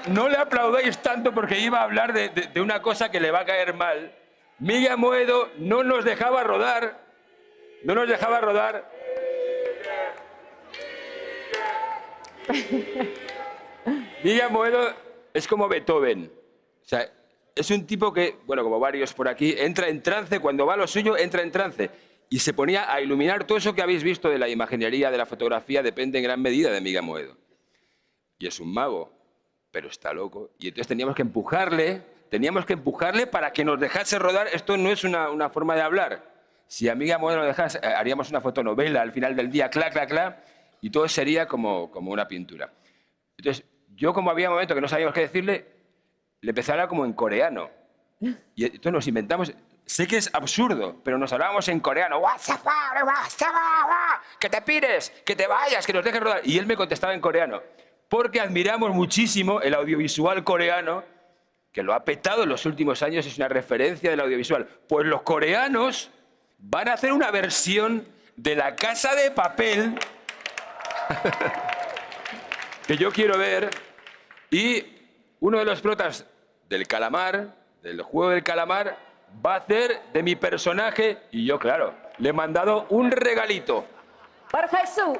No le aplaudáis tanto porque iba a hablar de una cosa que le va a caer mal. Miguel Amoedo no nos dejaba rodar. No nos dejaba rodar. Miguel Amoedo es como Beethoven. O sea, es un tipo que, bueno, como varios por aquí, entra en trance. Cuando va a lo suyo, entra en trance. Y se ponía a iluminar todo eso que habéis visto de la imaginería, de la fotografía, depende en gran medida de Miguel Amoedo. Y es un mago, pero está loco. Y entonces teníamos que empujarle para que nos dejase rodar. Esto no es una forma de hablar. Si a Miguel Amoedo nos dejase, haríamos una fotonovela al final del día, clac, clac, clac, y todo sería como una pintura. Entonces, yo como había momentos que no sabíamos qué decirle, le empecé a hablar como en coreano. Y entonces nos inventamos... Sé que es absurdo, pero nos hablábamos en coreano. Que te pires, que te vayas, que nos dejes rodar. Y él me contestaba en coreano. Porque admiramos muchísimo el audiovisual coreano, que lo ha petado en los últimos años, es una referencia del audiovisual. Pues los coreanos van a hacer una versión de La Casa de Papel que yo quiero ver. Y uno de los protas del calamar, del juego del calamar, va a hacer de mi personaje. Y yo, claro, le he mandado un regalito. ¡Para Jesús!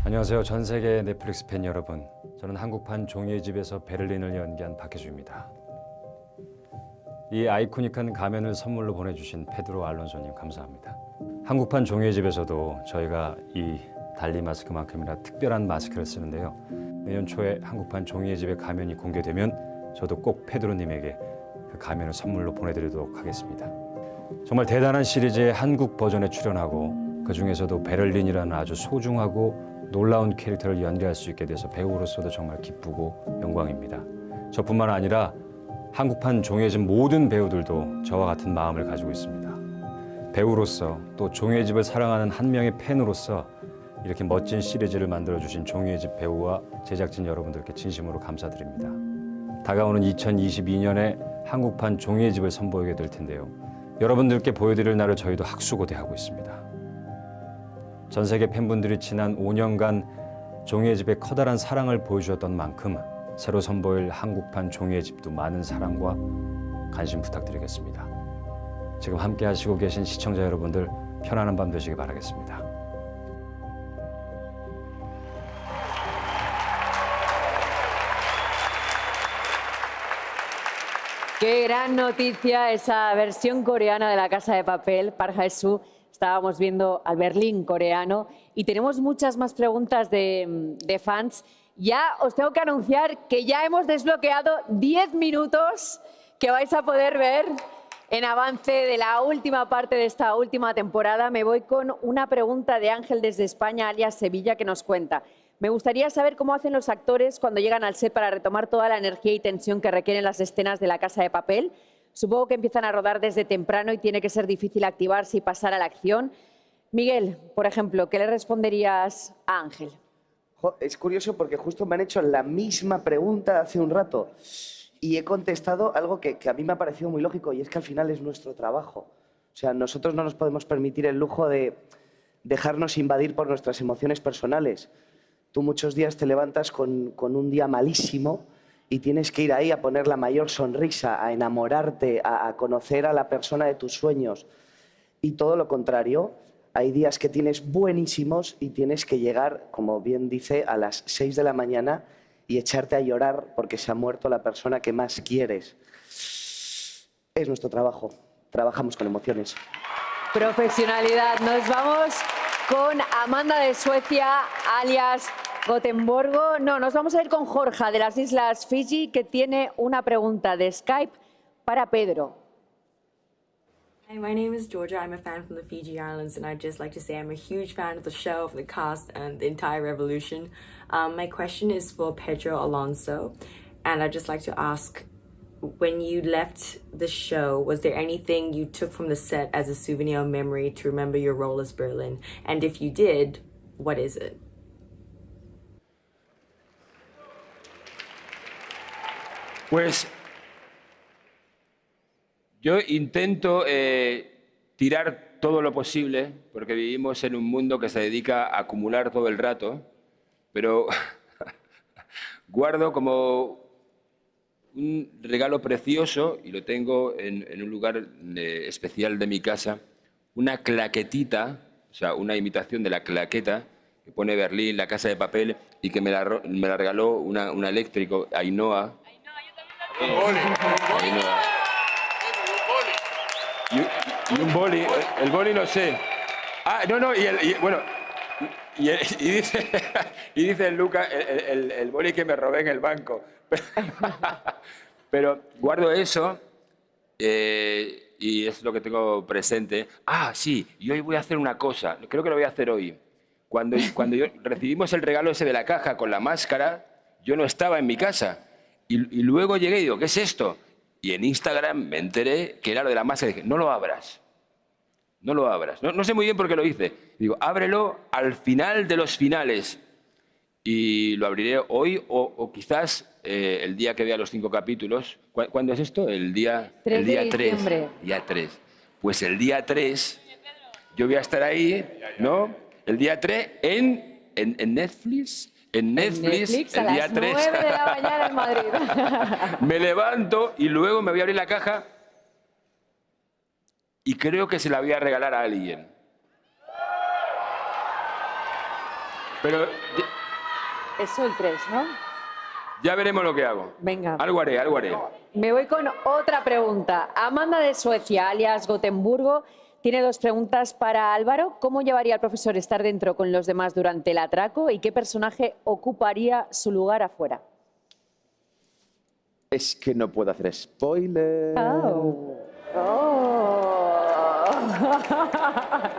안녕하세요. 전 세계 넷플릭스 팬 여러분. 저는 한국판 종이의 집에서 베를린을 연기한 박혜주입니다. 이 아이코닉한 가면을 선물로 보내주신 페드로 알론소님 감사합니다. 한국판 종이의 집에서도 저희가 이 달리 마스크만큼이나 특별한 마스크를 쓰는데요. 내년 초에 한국판 종이의 집의 가면이 공개되면 저도 꼭 페드로님에게 그 가면을 선물로 보내드리도록 하겠습니다. 정말 대단한 시리즈의 한국 버전에 출연하고 그 중에서도 베를린이라는 아주 소중하고 놀라운 캐릭터를 연기할 수 있게 돼서 배우로서도 정말 기쁘고 영광입니다. 저뿐만 아니라 한국판 종이의 집 모든 배우들도 저와 같은 마음을 가지고 있습니다. 배우로서 또 종이의 집을 사랑하는 한 명의 팬으로서 이렇게 멋진 시리즈를 만들어주신 종이의 집 배우와 제작진 여러분들께 진심으로 감사드립니다. 다가오는 2022년에 한국판 종이의 집을 선보이게 될 텐데요. 여러분들께 보여드릴 날을 저희도 학수고대하고 있습니다. 전 세계 팬분들이 지난 5년간 종이의 집에 커다란 사랑을 보여주셨던 만큼 새로 선보일 한국판 종이의 집도 많은 사랑과 관심 부탁드리겠습니다. 지금 함께 하시고 계신 시청자 여러분들 편안한 밤 되시기 바라겠습니다. Qué gran noticia esa versión coreana de La Casa de Papel, Park Hae-soo. Estábamos viendo al Berlín coreano y tenemos muchas más preguntas de fans. Ya os tengo que anunciar que ya hemos desbloqueado 10 minutos que vais a poder ver en avance de la última parte de esta última temporada. Me voy con una pregunta de Ángel desde España, alias Sevilla, que nos cuenta: me gustaría saber cómo hacen los actores cuando llegan al set para retomar toda la energía y tensión que requieren las escenas de La Casa de Papel. Supongo que empiezan a rodar desde temprano y tiene que ser difícil activarse y pasar a la acción. Miguel, por ejemplo, ¿qué le responderías a Ángel? Es curioso porque justo me han hecho la misma pregunta hace un rato y he contestado algo que a mí me ha parecido muy lógico, y es que al final es nuestro trabajo. O sea, nosotros no nos podemos permitir el lujo de dejarnos invadir por nuestras emociones personales. Tú muchos días te levantas con un día malísimo y tienes que ir ahí a poner la mayor sonrisa, a enamorarte, a conocer a la persona de tus sueños. Y todo lo contrario, hay días que tienes buenísimos y tienes que llegar, como bien dice, a las 6 de la mañana y echarte a llorar porque se ha muerto la persona que más quieres. Es nuestro trabajo. Trabajamos con emociones. Profesionalidad. Nos vamos con Amanda de Suecia, alias Gotemburgo. No, nos vamos a ir con Jorge de las Islas Fiji, que tiene una pregunta de Skype para Pedro. Hi, my name is Georgia. I'm a fan from the Fiji Islands, and I'd just like to say I'm a huge fan of the show, of the cast, and the entire revolution. My question is for Pedro Alonso, and I'd just like to ask, when you left the show, was there anything you took from the set as a souvenir or memory to remember your role as Berlin? And if you did, what is it? Pues yo intento tirar todo lo posible, porque vivimos en un mundo que se dedica a acumular todo el rato, pero guardo como un regalo precioso, y lo tengo en un lugar especial de mi casa, una claquetita, o sea, una imitación de la claqueta que pone Berlín, La Casa de Papel, y que me la regaló un eléctrico, Ainhoa. Ainhoa. Y un boli, el boli no sé. Ah, no, y dice Luca, el boli que me robé en el banco. Pero guardo eso y es lo que tengo presente. Ah, sí, y hoy voy a hacer una cosa, creo que lo voy a hacer hoy. Cuando recibimos el regalo ese de la caja con la máscara, yo no estaba en mi casa. Y luego llegué y digo, ¿qué es esto? Y en Instagram me enteré que era lo de la máscara y dije, no lo abras. No lo abras. No sé muy bien por qué lo hice. Digo, ábrelo al final de los finales. Y lo abriré hoy o quizás el día que vea los 5 capítulos. ¿Cuándo es esto? El día 3. Día 3. Pues el día 3 yo voy a estar ahí, ¿no? El día 3 en Netflix. En Netflix el día 3. A las 9 de la mañana en Madrid. Me levanto y luego me voy a abrir la caja y creo que se la voy a regalar a alguien. Pero Eso el 3, ¿no? ya veremos lo que hago. Venga. Algo haré. Me voy con otra pregunta. Amanda de Suecia, alias Gotemburgo, tiene 2 preguntas para Álvaro. ¿Cómo llevaría al profesor estar dentro con los demás durante el atraco y qué personaje ocuparía su lugar afuera? Es que no puedo hacer spoiler.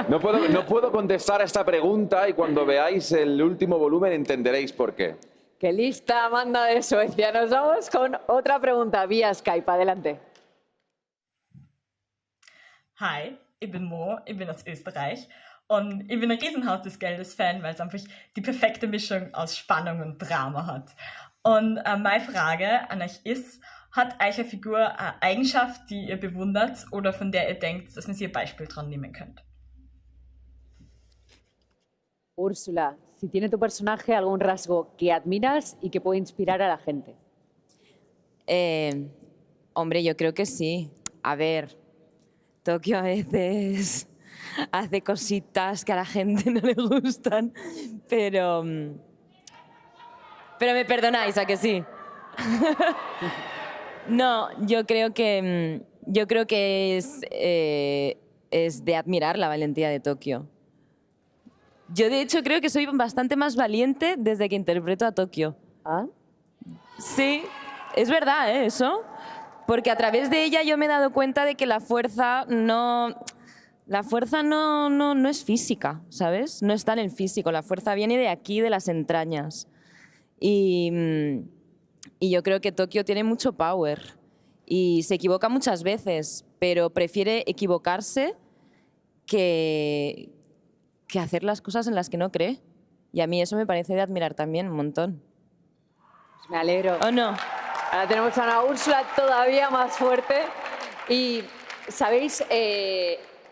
No puedo contestar a esta pregunta y cuando veáis el último volumen entenderéis por qué. ¡Qué lista, Amanda de Suecia! Nos vamos con otra pregunta vía Skype. Adelante. Hi, ich bin Mo, ich bin aus Österreich und ich bin ein Riesenhaus des Geldes-Fan, weil es einfach die perfekte Mischung aus Spannung und Drama hat. Und meine Frage an euch ist, hat eure Figur eine Eigenschaft, die ihr bewundert oder von der ihr denkt, dass man sich ein Beispiel dran nehmen könnt? Úrsula, si tiene tu personaje algún rasgo que admiras y que puede inspirar a la gente. Hombre, yo creo que sí. A ver, Tokio a veces hace cositas que a la gente no le gustan, pero me perdonáis, ¿a que sí? No, yo creo que es de admirar la valentía de Tokio. Yo, de hecho, creo que soy bastante más valiente desde que interpreto a Tokio. ¿Ah? Sí, es verdad, ¿eh? Eso. Porque a través de ella yo me he dado cuenta de que la fuerza no es física, ¿sabes? No está en el físico, la fuerza viene de aquí, de las entrañas. Y yo creo que Tokio tiene mucho power y se equivoca muchas veces, pero prefiere equivocarse que hacer las cosas en las que no cree. Y a mí eso me parece de admirar también un montón. Me alegro. ¿O no? Ahora tenemos a una Úrsula todavía más fuerte. Y, ¿sabéis?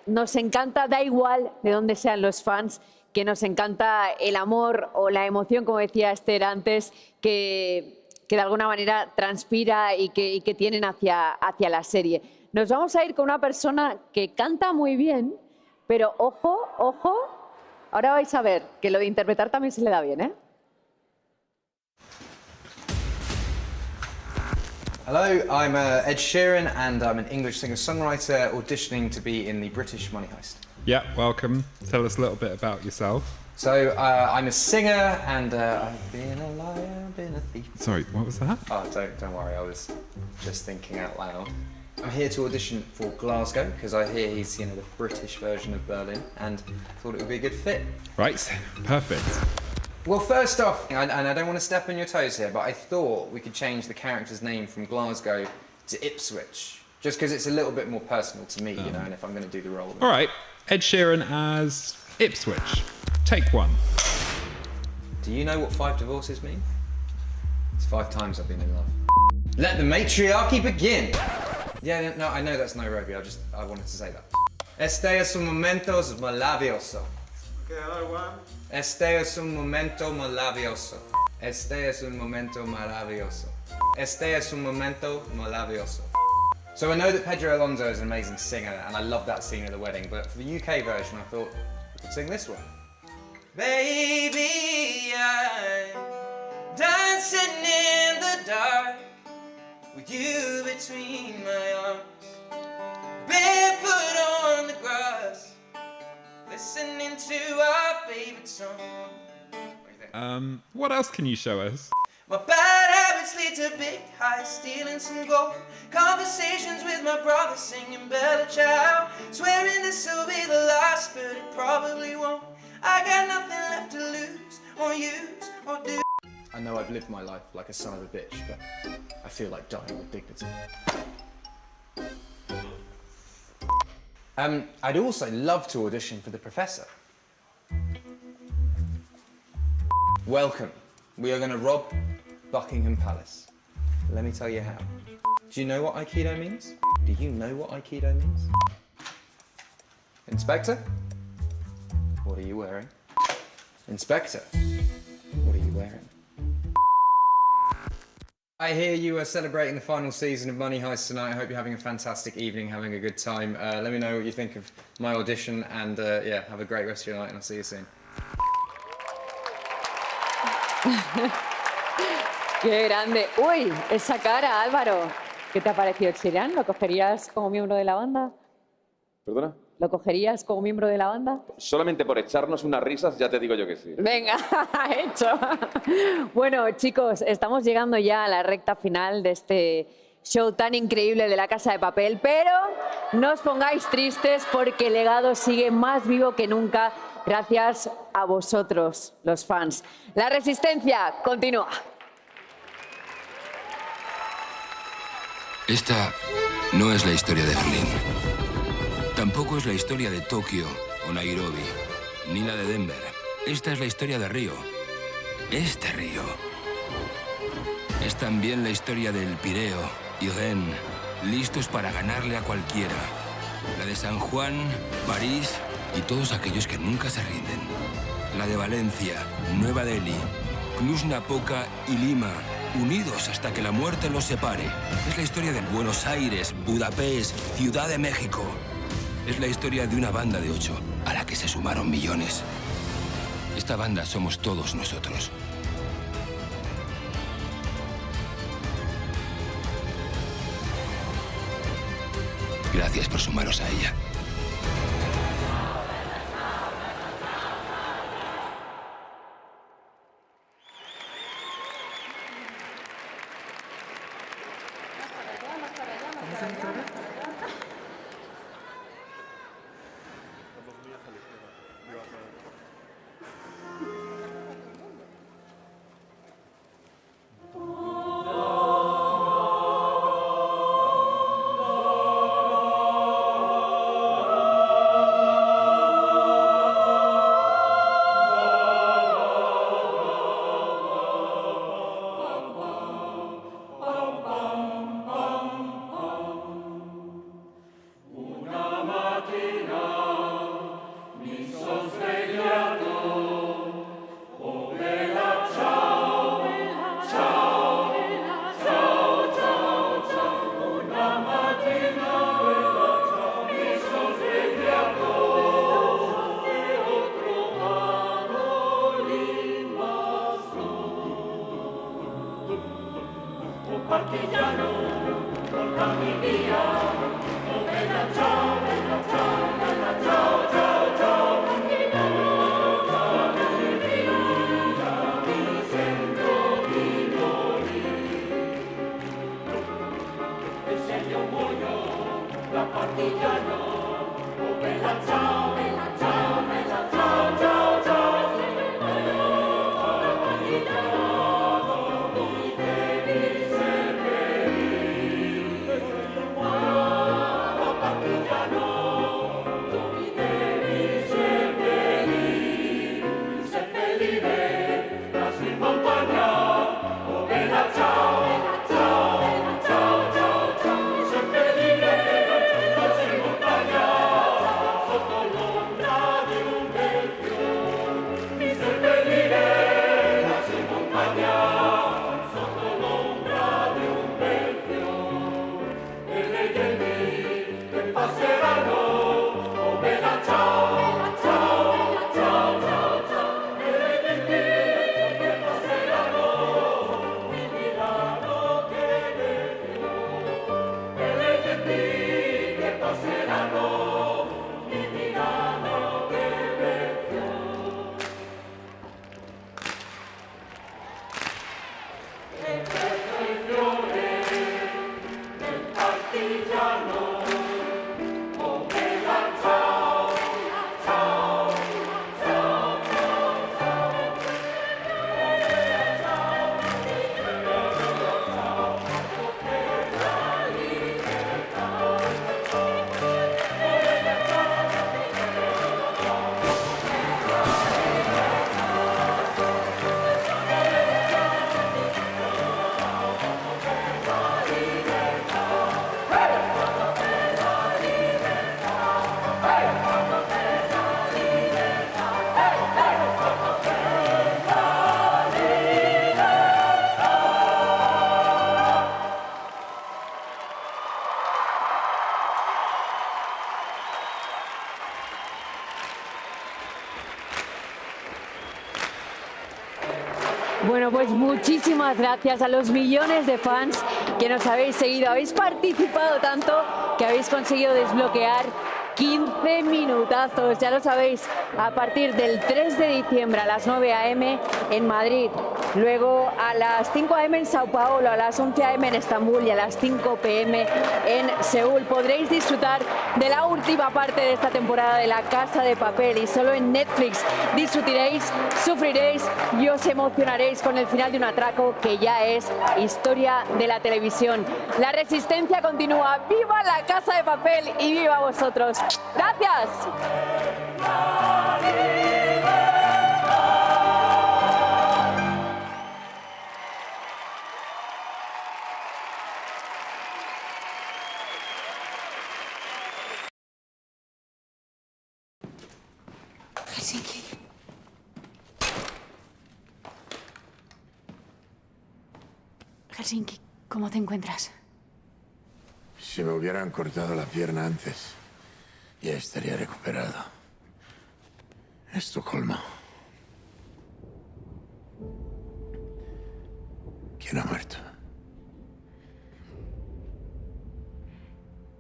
Nos encanta, da igual de dónde sean los fans, que nos encanta el amor o la emoción, como decía Esther antes, que de alguna manera transpira y que tienen hacia la serie. Nos vamos a ir con una persona que canta muy bien, pero ojo, ojo, ahora vais a ver que lo de interpretar también se le da bien, ¿eh? Hello, I'm Ed Sheeran and I'm an English singer-songwriter auditioning to be in the British Money Heist. Yeah, welcome. Tell us a little bit about yourself. So I'm a singer and I've been a liar, been a thief. Sorry, what was that? Oh, don't worry, I was just thinking out loud. I'm here to audition for Glasgow because I hear he's, the British version of Berlin and thought it would be a good fit. Right, perfect. Well, first off, and I don't want to step on your toes here, but I thought we could change the character's name from Glasgow to Ipswich, just because it's a little bit more personal to me, and if I'm going to do the role. All right, Ed Sheeran as Ipswich. Take one. Do you know what 5 divorces mean? It's 5 times I've been in love. Let the matriarchy begin! Yeah, no, I know that's Nairobi, I wanted to say that. Este es un momento maravilloso. Okay, hello, one. Este es un momento maravilloso. Este es un momento maravilloso. Este es un momento maravilloso. So I know that Pedro Alonso is an amazing singer, and I love that scene at the wedding, but for the UK version, I thought we could sing this one. Baby, I'm dancing in the dark with you between my arms, barefoot on the grass, listening to our favorite song. What else can you show us? My bad habits lead to big highs, stealing some gold. Conversations with my brother, singing Bella Ciao. Swearing this will be the last, but it probably won't. I got nothing left to lose, or use, or do. I know I've lived my life like a son of a bitch, but I feel like dying with dignity. I'd also love to audition for The Professor. Welcome. We are going to rob Buckingham Palace. Let me tell you how. Do you know what Aikido means? Do you know what Aikido means? Inspector? What are you wearing? Inspector? What are you wearing? I hear you are celebrating the final season of Money Heist tonight. I hope you're having a fantastic evening, having a good time. Let me know what you think of my audition and yeah, have a great rest of your night and I'll see you soon. ¡Qué grande! ¡Uy! Esa cara, Álvaro. ¿Qué te ha parecido Ed Sheeran? ¿Lo cogerías como miembro de la banda? ¿Perdona? ¿Lo cogerías como miembro de la banda? Solamente por echarnos unas risas ya te digo yo que sí. Venga, hecho. Bueno, chicos, estamos llegando ya a la recta final de este show tan increíble de La Casa de Papel, pero no os pongáis tristes porque el legado sigue más vivo que nunca gracias a vosotros, los fans. La resistencia continúa. Esta no es la historia de Berlín. Tampoco es la historia de Tokio o Nairobi, ni la de Denver. Esta es la historia de Río. Este río. Es también la historia del Pireo y Rennes, listos para ganarle a cualquiera. La de San Juan, París y todos aquellos que nunca se rinden. La de Valencia, Nueva Delhi, Cluj-Napoca y Lima, unidos hasta que la muerte los separe. Es la historia de Buenos Aires, Budapest, Ciudad de México. Es la historia de una banda de 8, a la que se sumaron millones. Esta banda somos todos nosotros. Gracias por sumaros a ella. Una mattina mi son svegliato Bueno, pues muchísimas gracias a los millones de fans que nos habéis seguido. Habéis participado tanto que habéis conseguido desbloquear 15 minutazos, ya lo sabéis, a partir del 3 de diciembre a las 9 a.m. en Madrid, luego a las 5 a.m. en Sao Paulo, a las 11 a.m. en Estambul y a las 5 p.m. en Seúl. Podréis disfrutar de la última parte de esta temporada de La Casa de Papel y solo en Netflix disfrutaréis, sufriréis y os emocionaréis con el final de un atraco que ya es historia de la televisión. La resistencia continúa. ¡Viva La Casa de Papel y viva vosotros! ¡Gracias! Helsinki. Helsinki, ¿cómo te encuentras? Si me hubieran cortado la pierna antes, ya estaría recuperado. Estocolmo. ¿Quién ha muerto?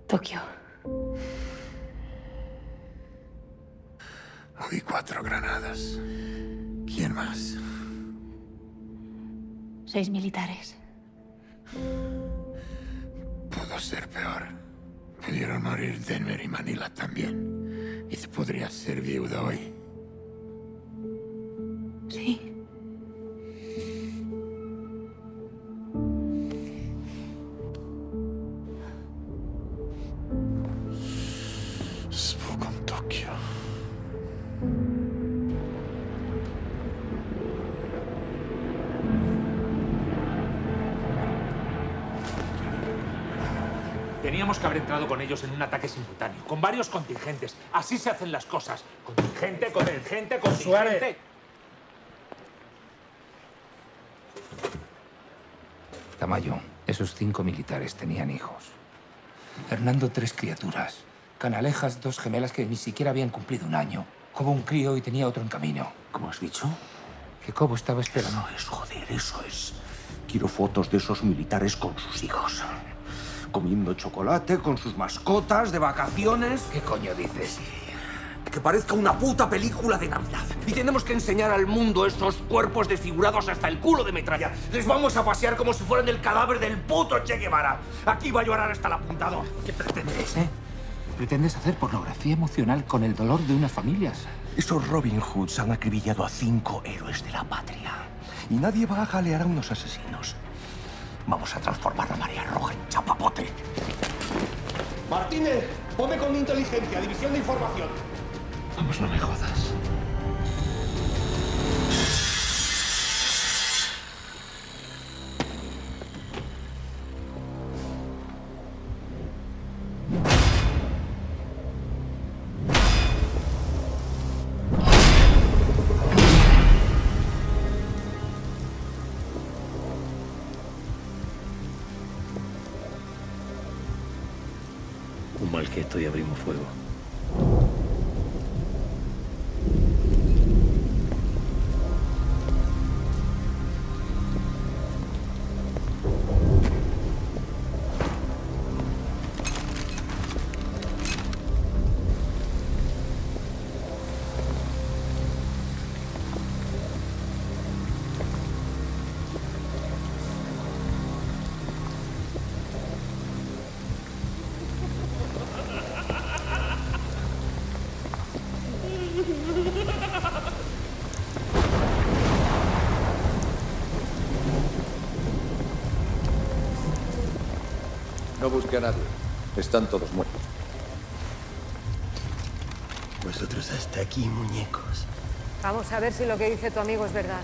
Tokio. Oí 4 granadas. ¿Quién más? 6 militares. Pudo ser peor. Pudieron morir Denver y Manila también. Y te podrías ser viuda hoy. Sí. Spuk om Tokio. Teníamos que haber entrado con ellos en un ataque simultáneo, con varios contingentes. Así se hacen las cosas. Contingente, contingente, contingente. Suárez. Tamayo, esos 5 militares tenían hijos. Hernando, 3 criaturas. Canalejas, 2 gemelas que ni siquiera habían cumplido 1 año. Cobo, un crío y tenía otro en camino. ¿Cómo has dicho? Que Cobo estaba esperando. No es joder, eso es. Quiero fotos de esos militares con sus hijos. Comiendo chocolate, con sus mascotas, de vacaciones. ¿Qué coño dices? Que parezca una puta película de Navidad. Y tenemos que enseñar al mundo esos cuerpos desfigurados hasta el culo de metralla. Les vamos a pasear como si fueran el cadáver del puto Che Guevara. Aquí va a llorar hasta el apuntador. ¿Qué pretendes, eh? Pretendes hacer pornografía emocional con el dolor de unas familias. Esos Robin Hoods han acribillado a 5 héroes de la patria. Y nadie va a jalear a unos asesinos. Vamos a transformar la Marea Roja en chapapote. Martínez, ponme con mi inteligencia, división de información. Vamos, no me jodas. Un mal gesto y abrimos fuego. No busque a nadie. Están todos muertos. Vosotros hasta aquí, muñecos. Vamos a ver si lo que dice tu amigo es verdad.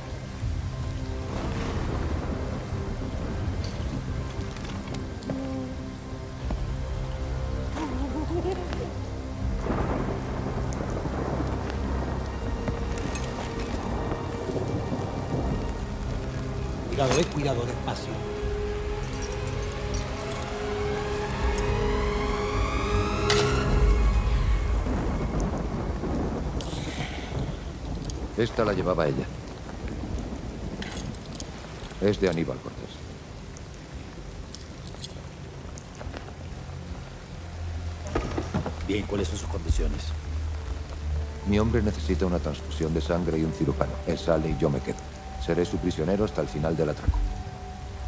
Cuidado, despacio. Esta la llevaba ella. Es de Aníbal Cortés. Bien, ¿cuáles son sus condiciones? Mi hombre necesita una transfusión de sangre y un cirujano. Él sale y yo me quedo. Seré su prisionero hasta el final del atraco.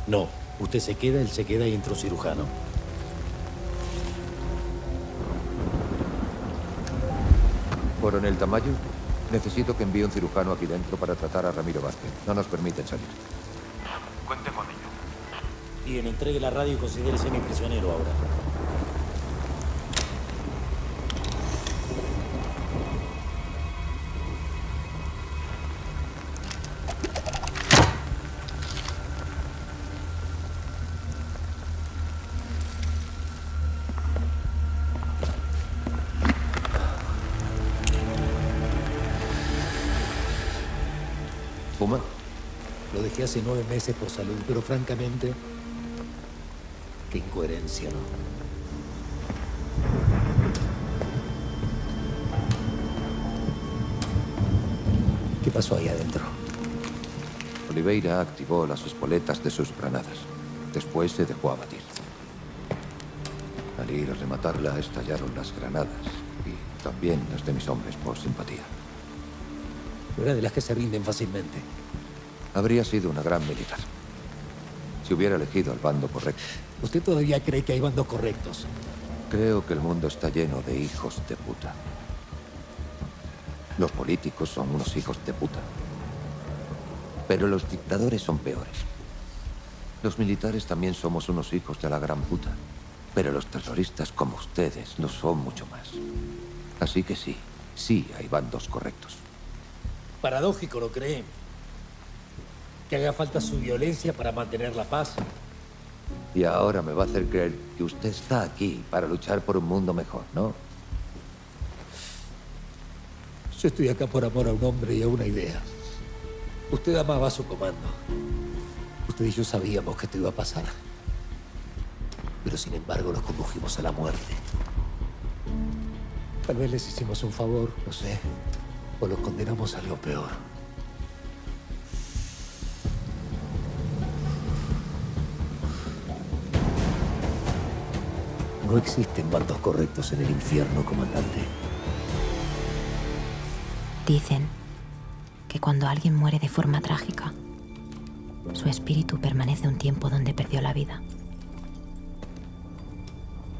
No, usted se queda, él se queda y entra un cirujano. Coronel Tamayo, necesito que envíe un cirujano aquí dentro para tratar a Ramiro Vázquez. No nos permiten salir. Cuente con ello. Bien, entregue la radio y considérese mi prisionero ahora. ¿Fuma? Lo dejé hace 9 meses por salud, pero francamente, qué incoherencia, ¿no? ¿Qué pasó ahí adentro? Oliveira activó las espoletas de sus granadas. Después se dejó abatir. Al ir a rematarla, estallaron las granadas y también las de mis hombres por simpatía. No era de las que se rinden fácilmente. Habría sido una gran militar. Si hubiera elegido el bando correcto. ¿Usted todavía cree que hay bandos correctos? Creo que el mundo está lleno de hijos de puta. Los políticos son unos hijos de puta. Pero los dictadores son peores. Los militares también somos unos hijos de la gran puta. Pero los terroristas como ustedes lo son mucho más. Así que sí hay bandos correctos. Paradójico, ¿no creen? Que haga falta su violencia para mantener la paz. Y ahora me va a hacer creer que usted está aquí para luchar por un mundo mejor, ¿no? Yo estoy acá por amor a un hombre y a una idea. Usted amaba su comando. Usted y yo sabíamos que esto iba a pasar. Pero sin embargo los condujimos a la muerte. Tal vez les hicimos un favor, no sé. O los condenamos a lo peor. No existen bandos correctos en el infierno, comandante. Dicen que cuando alguien muere de forma trágica, su espíritu permanece un tiempo donde perdió la vida.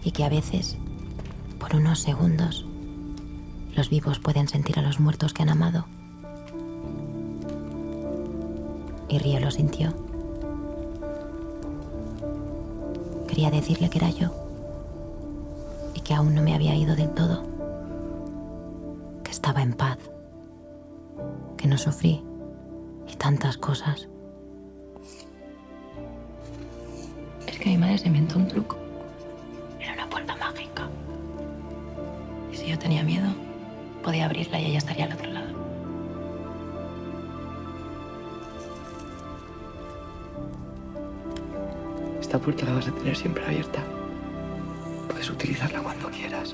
Y que a veces Por unos segundos, los vivos pueden sentir a los muertos que han amado. Y Río lo sintió. Quería decirle que era yo y que aún no me había ido del todo, que estaba en paz, que no sufrí y tantas cosas. Es que mi madre se inventó un truco. Era una puerta mágica. Y si yo tenía miedo, podía abrirla y ella estaría al otro lado. Esta puerta la vas a tener siempre abierta. Puedes utilizarla cuando quieras.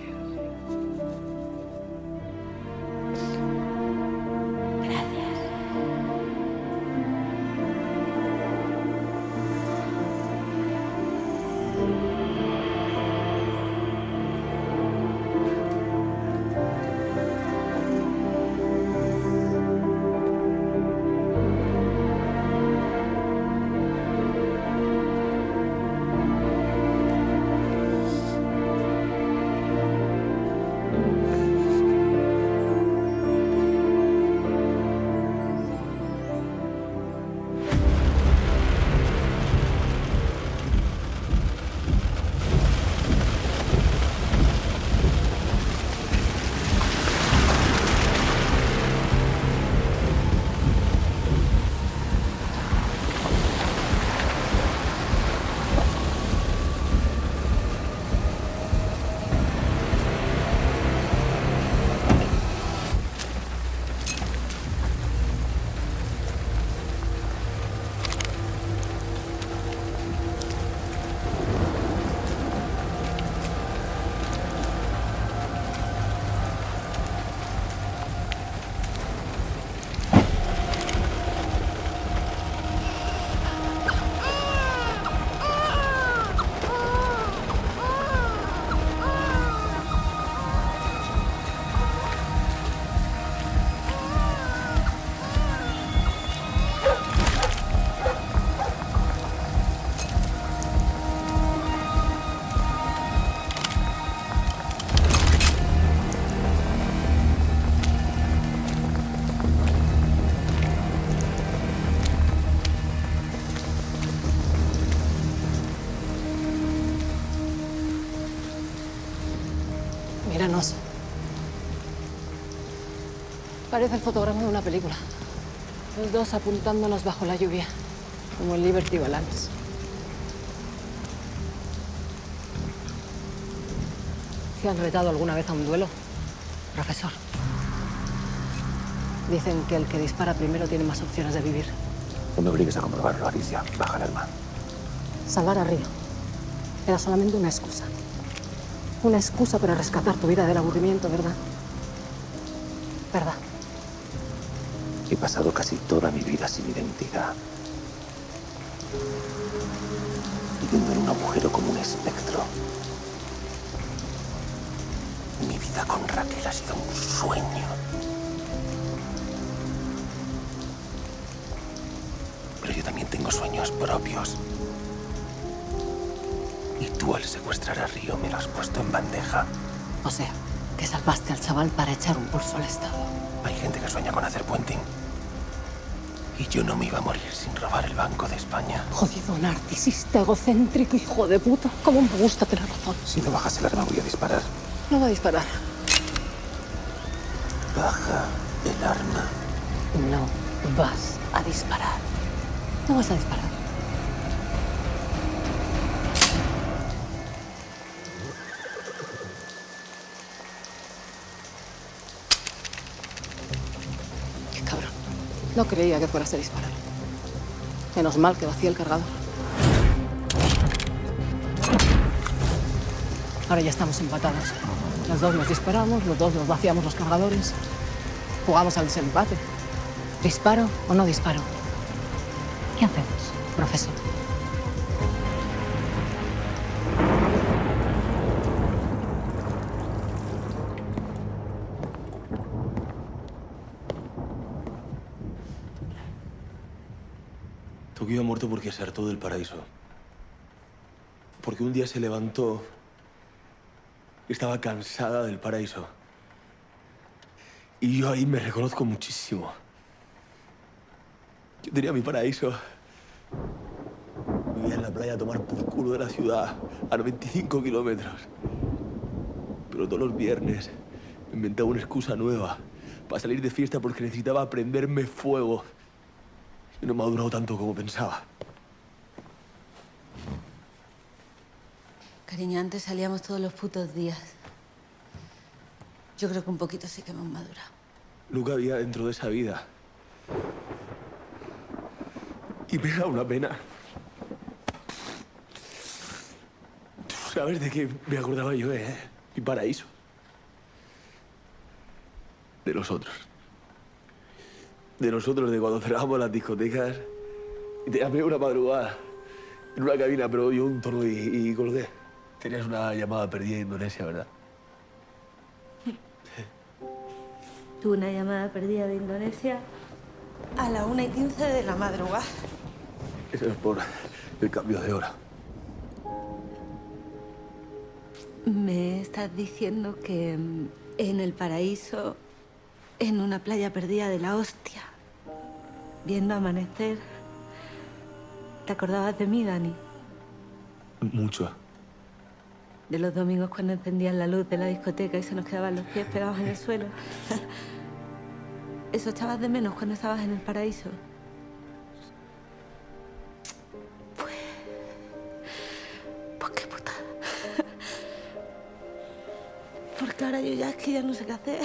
Míranos. Parece el fotograma de una película. Los dos apuntándonos bajo la lluvia, como en Liberty Balance. ¿Se han retado alguna vez a un duelo, profesor? Dicen que el que dispara primero tiene más opciones de vivir. No me obligues a comprobarlo, Alicia. Baja el alma. Salvar a Río era solamente una excusa. Una excusa para rescatar tu vida del aburrimiento, ¿verdad? ¿Verdad? He pasado casi toda mi vida sin identidad. Viviendo en un agujero como un espectro. Mi vida con Raquel ha sido un sueño. Pero yo también tengo sueños propios. Y tú, al secuestrar a Río, me lo has puesto en bandeja. O sea, que salvaste al chaval para echar un pulso al Estado. Hay gente que sueña con hacer puenting. Y yo no me iba a morir sin robar el Banco de España. Jodido narcisista, egocéntrico, hijo de puta. ¿Cómo me gusta tener razón? Si no bajas el arma, voy a disparar. No va a disparar. Baja el arma. No vas a disparar. No vas a disparar. Qué cabrón. No creía que fueras a disparar. Menos mal que vacía el cargador. Ahora ya estamos empatados. Los dos nos disparamos, los dos nos vaciamos los cargadores. Jugamos al desempate. ¿Disparo o no disparo? ¿Qué hacemos, profesor? Tokio ha muerto porque se hartó del paraíso. Porque un día se levantó Estaba cansada del paraíso. Y yo ahí me reconozco muchísimo. Yo tenía mi paraíso. Vivía en la playa a tomar por culo de la ciudad, a 95 kilómetros. Pero todos los viernes me inventaba una excusa nueva para salir de fiesta porque necesitaba prenderme fuego. Y no me ha durado tanto como pensaba. Cariño, antes salíamos todos los putos días. Yo creo que un poquito sí que hemos madurado. Nunca había dentro de esa vida. Y me da una pena. ¿Tú sabes de qué me acordaba yo, Mi paraíso. De nosotros. De nosotros, de cuando cerrábamos las discotecas. Y te llamé una madrugada en una cabina, pero yo un tono y colgué. Tenías una llamada perdida de Indonesia, ¿verdad? Tuve una llamada perdida de Indonesia a las 1:15 de la madrugada. Eso es por el cambio de hora. Me estás diciendo que en el paraíso, en una playa perdida de la hostia, viendo amanecer, ¿te acordabas de mí, Dani? Mucho. De los domingos cuando encendían la luz de la discoteca y se nos quedaban los pies pegados en el suelo. ¿Eso echabas de menos cuando estabas en el paraíso? Pues qué putada. Porque ahora yo ya es que ya no sé qué hacer.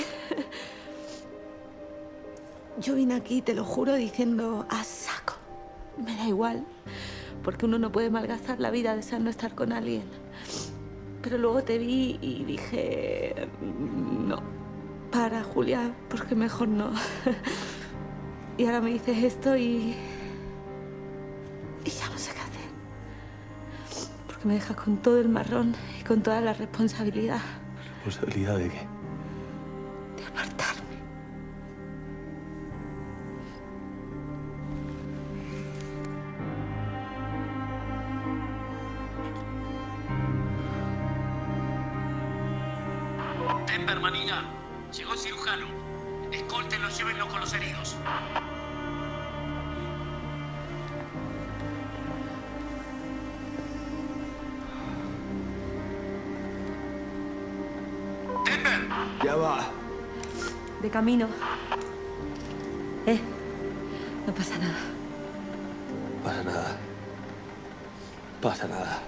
Yo vine aquí, te lo juro, diciendo a saco. Me da igual, porque uno no puede malgastar la vida deseando estar con alguien. Pero luego te vi y dije, no, para, Julia, porque mejor no. Y ahora me dices esto y ya no sé qué hacer. Porque me dejas con todo el marrón y con toda la responsabilidad. ¿Responsabilidad de qué? De apartarme. Denver, Manila. Llegó el cirujano. Escóltenlo, llévenlo con los heridos. ¡Denver! Ya va. De camino. No pasa nada. Pasa nada. Pasa nada.